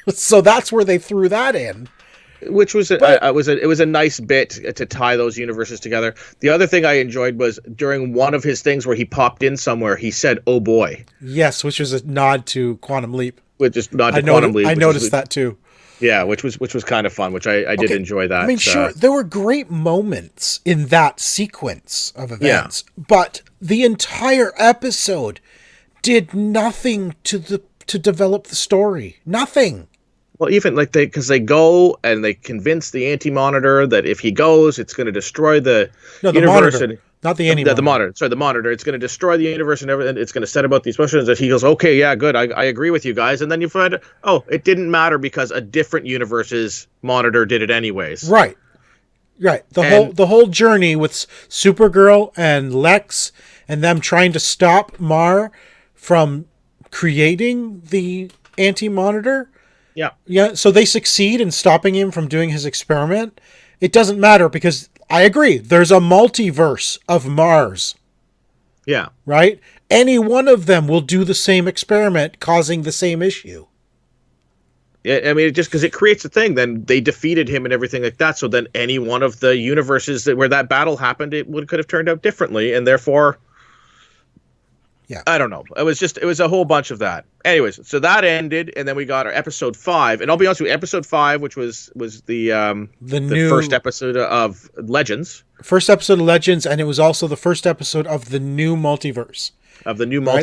So that's where they threw that in. Which was it was a nice bit to tie those universes together. The other thing I enjoyed was during one of his things where he popped in somewhere, he said, "Oh boy." Yes, which was a nod to Quantum Leap. Quantum Leap. I noticed that too. Yeah, which was kind of fun, which I did enjoy that. I mean, sure, there were great moments in that sequence of events, but the entire episode did nothing to develop the story. Nothing. Well, even because they go and they convince the Anti-Monitor that if he goes, it's going to destroy the universe. Monitor, not the Anti-Monitor. The Monitor. Sorry, the Monitor. It's going to destroy the universe and everything. It's going to set about these questions. That he goes, "Okay, yeah, good. I agree with you guys." And then you find, it didn't matter because a different universe's Monitor did it anyways. Right. The whole journey with Supergirl and Lex and them trying to stop Mar from creating the Anti-Monitor. Yeah, so they succeed in stopping him from doing his experiment. It doesn't matter because I agree. There's a multiverse of Mars. Yeah. Right? Any one of them will do the same experiment, causing the same issue. I mean, just because it creates a thing, then they defeated him and everything like that. So then any one of the universes where that battle happened, could have turned out differently, and therefore, yeah, I don't know. It was a whole bunch of that. Anyways, so that ended, and then we got our episode 5, and I'll be honest with you, episode 5, which was the new first episode of Legends, and it was also the first episode of the new multiverse. Right?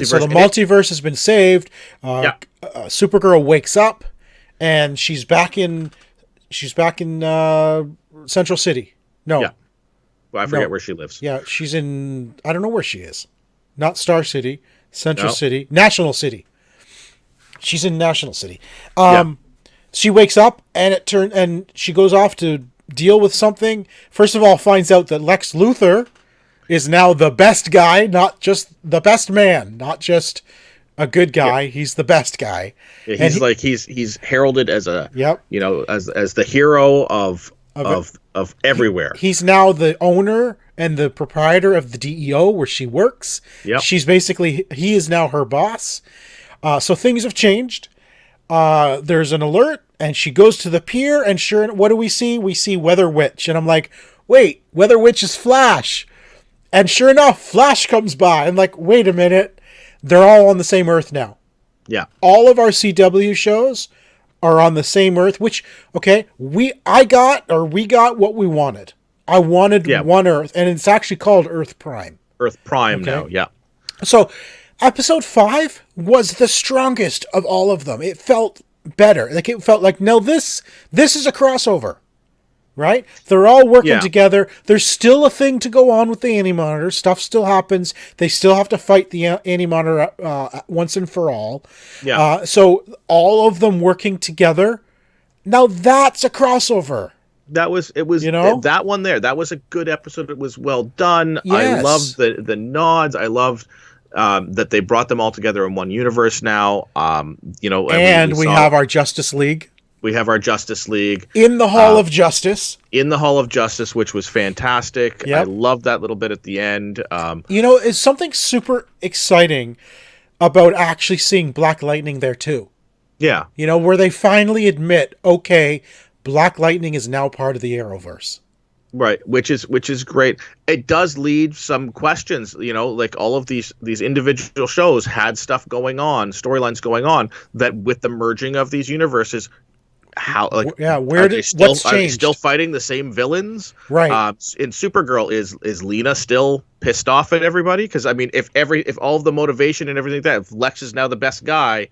So the multiverse has been saved. Supergirl wakes up. And she's back in Central City. No. Yeah. Well, I forget where she lives. Yeah, she's in, I don't know where she is. Not Star City, Central City, National City. She's in National City. She wakes up and she goes off to deal with something. First of all, finds out that Lex Luthor is now the best guy, not just the best man, not just a good guy. He's the best guy. Yeah, he's heralded as as the hero of everywhere. He's now the owner and the proprietor of the DEO where she works. Yep. He is now her boss. So things have changed. There's an alert and she goes to the pier and what do we see? We see Weather Witch. And I'm like, wait, Weather Witch is Flash. And sure enough, Flash comes by. I'm like, wait a minute. They're all on the same Earth now. Yeah. All of our CW shows are on the same Earth, which, okay, we got what we wanted. I wanted one Earth, and it's actually called Earth Prime. Earth Prime now, yeah. So, episode 5 was the strongest of all of them. It felt better. It felt like, no, this is a crossover. Right? They're all working together. There's still a thing to go on with the Anti-Monitor. Stuff still happens. They still have to fight the Anti-Monitor once and for all. Yeah. So all of them working together. Now that's a crossover. That one there. That was a good episode. It was well done. Yes. I loved the nods. I loved that they brought them all together in one universe now. And we have our Justice League. We have our Justice League. In the Hall of Justice. In the Hall of Justice, which was fantastic. Yep. I love that little bit at the end. It's something super exciting about actually seeing Black Lightning there too. Yeah. Where they finally admit, okay, Black Lightning is now part of the Arrowverse. Right, which is great. It does lead some questions, like all of these individual shows had stuff going on, storylines going on, that with the merging of these universes, what's changed? Are they still fighting the same villains? Right. In Supergirl, is Lena still pissed off at everybody? Because I mean, if all of the motivation and everything if Lex is now the best guy,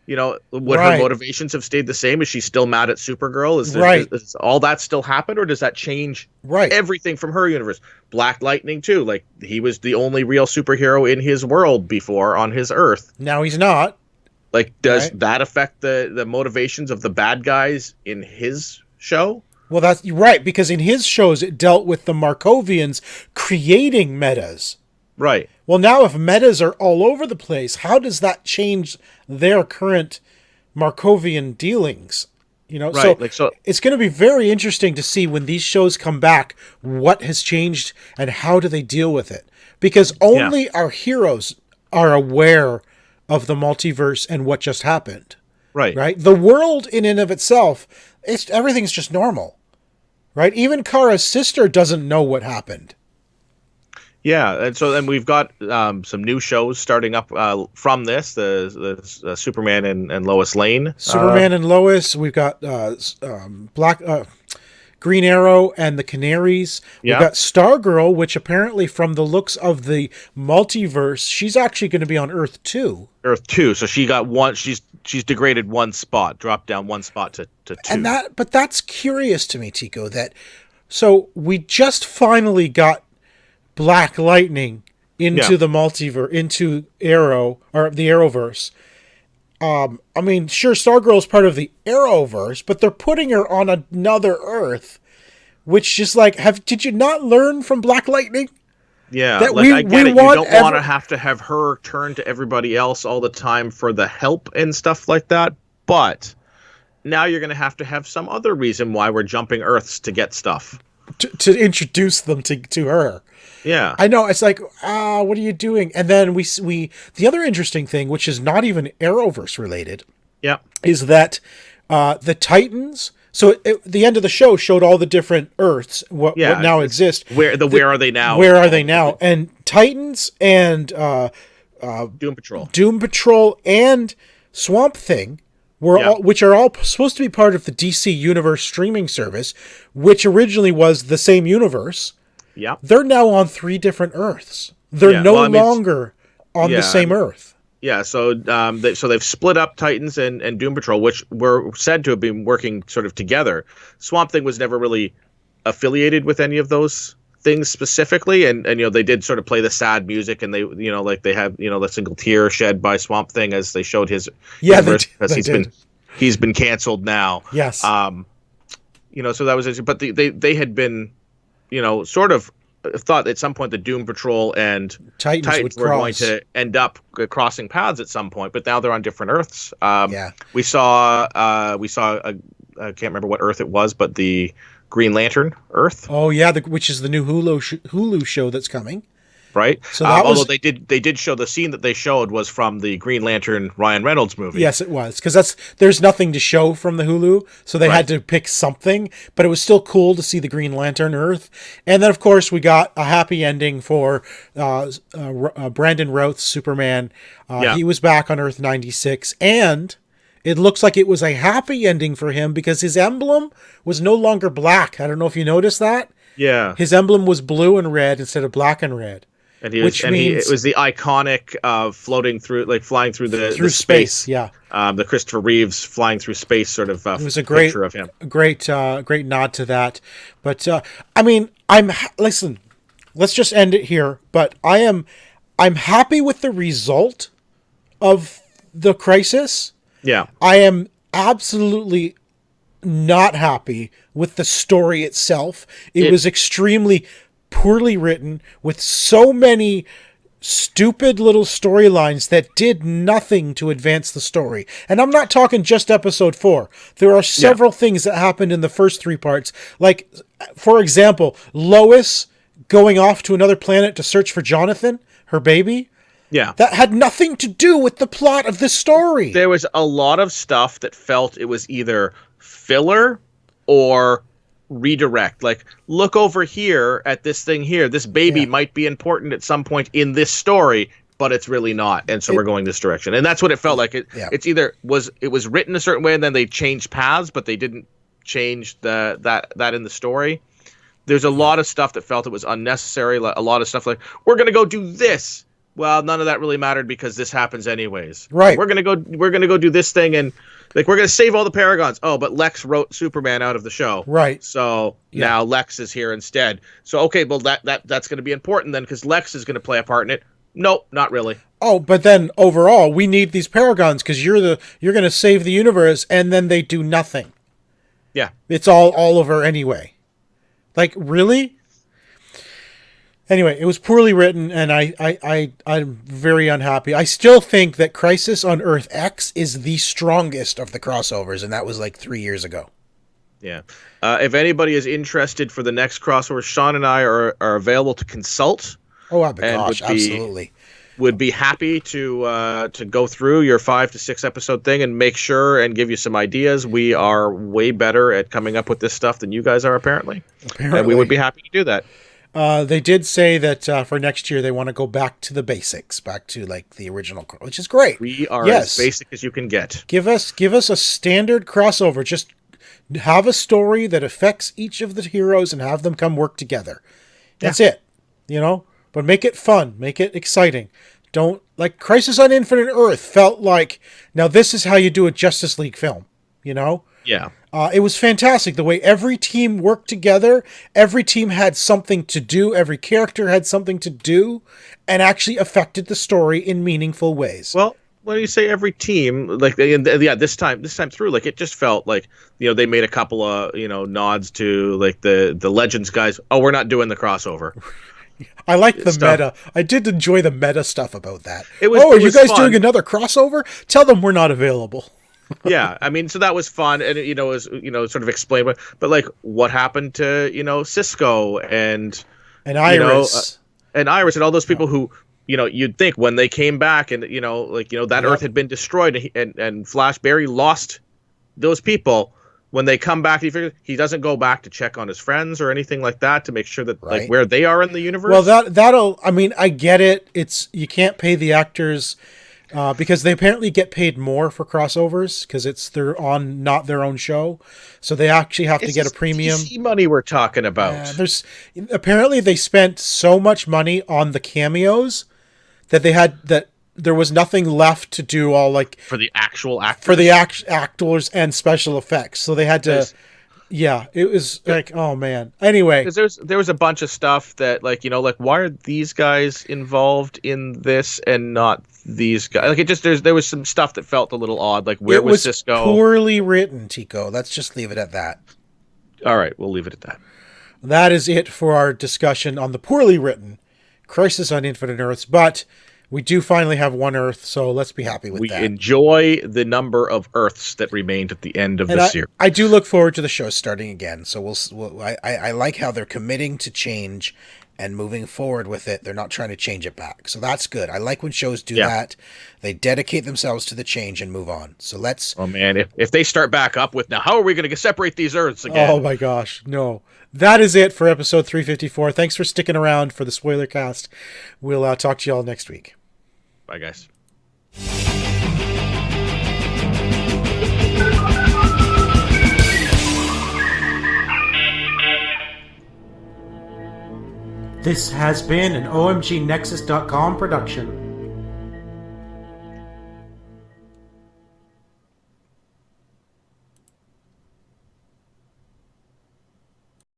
would her motivations have stayed the same? Is she still mad at Supergirl? Is all that still happen, or does that change everything from her universe? Black Lightning too, like he was the only real superhero in his world before on his Earth. Now he's not. Like, does that affect the motivations of the bad guys in his show? Well, that's right, because in his shows it dealt with the Markovians creating metas. Right. Well, now if metas are all over the place, how does that change their current Markovian dealings? So it's going to be very interesting to see when these shows come back, what has changed and how do they deal with it? Because only our heroes are aware of the multiverse and what just happened. Right. The world in and of itself, everything's just normal. Right. Even Kara's sister doesn't know what happened. Yeah, and so then we've got some new shows starting up from this, the Superman and Lois Lane. Superman and Lois. We've got Green Arrow and the Canaries. We've got Stargirl, which apparently from the looks of the multiverse, she's actually going to be on Earth 2. Earth 2, so she got one. She's degraded one spot, dropped down one spot to 2. But that's curious to me, Tico. So we just finally got Black Lightning into the multiverse, into Arrow, or the Arrowverse. I mean, sure, Stargirl is part of the Arrowverse, but they're putting her on another Earth, which is like, did you not learn from Black Lightning? Yeah, I get it. You don't want to have her turn to everybody else all the time for the help and stuff like that, but now you're going to have some other reason why we're jumping Earths to get stuff. to introduce them to her. Yeah. I know. It's like, what are you doing? And then we the other interesting thing, which is not even Arrowverse related, Yeah. is that the Titans. So the end of the show showed all the different Earths, what now exist. Where are they now? Where are they now? And Titans and Doom Patrol. Doom Patrol and Swamp Thing which are all supposed to be part of the DC Universe streaming service, which originally was the same universe. Yeah. They're now on 3 different Earths. They're no longer on the same Earth. Yeah, so they've split up Titans and Doom Patrol, which were said to have been working sort of together. Swamp Thing was never really affiliated with any of those things specifically, and they did sort of play the sad music, and they they have the single tear shed by Swamp Thing as they showed his universe, because he's been canceled now. Yes. So that was interesting, but they had been sort of thought at some point that Doom Patrol and Titans were going to end up crossing paths at some point, but now they're on different Earths. We saw I can't remember what Earth it was, but the Green Lantern Earth. Oh yeah, which is the new Hulu show that's coming. Right. So that although they did show, the scene that they showed was from the Green Lantern Ryan Reynolds movie. Yes, it was, because there's nothing to show from the Hulu, so they had to pick something. But it was still cool to see the Green Lantern Earth, and then of course we got a happy ending for Brandon Routh's Superman. He was back on Earth 96, and it looks like it was a happy ending for him because his emblem was no longer black. I don't know if you noticed that. Yeah, his emblem was blue and red instead of black and red. And it was the iconic flying through the space. Yeah. The Christopher Reeves flying through space sort of it was a picture of him. Great nod to that. But listen, let's just end it here. But I'm happy with the result of the Crisis. Yeah. I am absolutely not happy with the story itself. It was extremely poorly written, with so many stupid little storylines that did nothing to advance the story. And I'm not talking just episode 4. There are several things that happened in the first 3 parts. Like, for example, Lois going off to another planet to search for Jonathan, her baby. Yeah. That had nothing to do with the plot of this story. There was a lot of stuff that felt it was either filler or redirect. Like, look over here at this thing here. This baby might be important at some point in this story, but it's really not. And so we're going this direction. And that's what it felt like. It's either it was written a certain way and then they changed paths, but they didn't change that in the story. There's a lot of stuff that felt it was unnecessary. A lot of stuff like, we're going to go do this. Well, none of that really mattered because this happens anyways. Right. We're gonna go do this thing, and we're gonna save all the Paragons. Oh, but Lex wrote Superman out of the show. Right. So now Lex is here instead. So okay, well that's gonna be important then because Lex is gonna play a part in it. Nope, not really. Oh, but then overall, we need these Paragons because you're gonna save the universe, and then they do nothing. Yeah. It's all over anyway. Like, really? Anyway, it was poorly written, and I'm very unhappy. I still think that Crisis on Earth X is the strongest of the crossovers, and that was like 3 years ago. Yeah. If anybody is interested for the next crossover, Sean and I are available to consult. Oh, my gosh, absolutely. Would be happy to go through your 5 to 6 episode thing and make sure and give you some ideas. We are way better at coming up with this stuff than you guys are, apparently. And we would be happy to do that. They did say that for next year they want to go back to the basics, back to like the original, which is great. We are as basic as you can get. Give us a standard crossover. Just have a story that affects each of the heroes and have them come work together. That's it, But make it fun, make it exciting. Don't like Crisis on Infinite Earth felt like now this is how you do a Justice League film, Yeah. It was fantastic the way every team worked together. Every team had something to do. Every character had something to do and actually affected the story in meaningful ways. Well, when you say every team, like, this time through, like, it just felt like, they made a couple of, nods to like the Legends guys. Oh, we're not doing the crossover. I like the meta. I did enjoy the meta stuff about that. Are you guys doing another crossover? Tell them we're not available. Yeah, I mean, so that was fun, and it was sort of explained, but like, what happened to Cisco And you know Iris. and Iris and all those people who you'd think when they came back and that Earth had been destroyed and Flash Barry lost those people. When they come back, he doesn't go back to check on his friends or anything like that to make sure that like where they are in the universe. Well, that'll. I mean, I get it. You can't pay the actors because they apparently get paid more for crossovers because they're on not their own show, so they actually have to get a premium. DC money we're talking about. Apparently they spent so much money on the cameos that there was nothing left to do all like for the actual actors. For the actors and special effects. So they had to it was like, oh man. Anyway, because there was a bunch of stuff that like why are these guys involved in this and not these guys? Like it just there was some stuff that felt a little odd. Like where was Cisco? Poorly written, Tico. Let's just leave it at that. All right, we'll leave it at that. That is it for our discussion on the poorly written Crisis on Infinite Earths, but we do finally have one Earth, so let's be happy with that. We enjoy the number of Earths that remained at the end of the series. I do look forward to the show starting again. So I like how they're committing to change and moving forward with it. They're not trying to change it back. So that's good. I like when shows do that. They dedicate themselves to the change and move on. So let's... Oh, man. If they start back up with, now, how are we going to separate these Earths again? Oh, my gosh. No. That is it for episode 354. Thanks for sticking around for the Spoilercast. We'll talk to you all next week. Bye, guys. This has been an OMG Nexus.com production.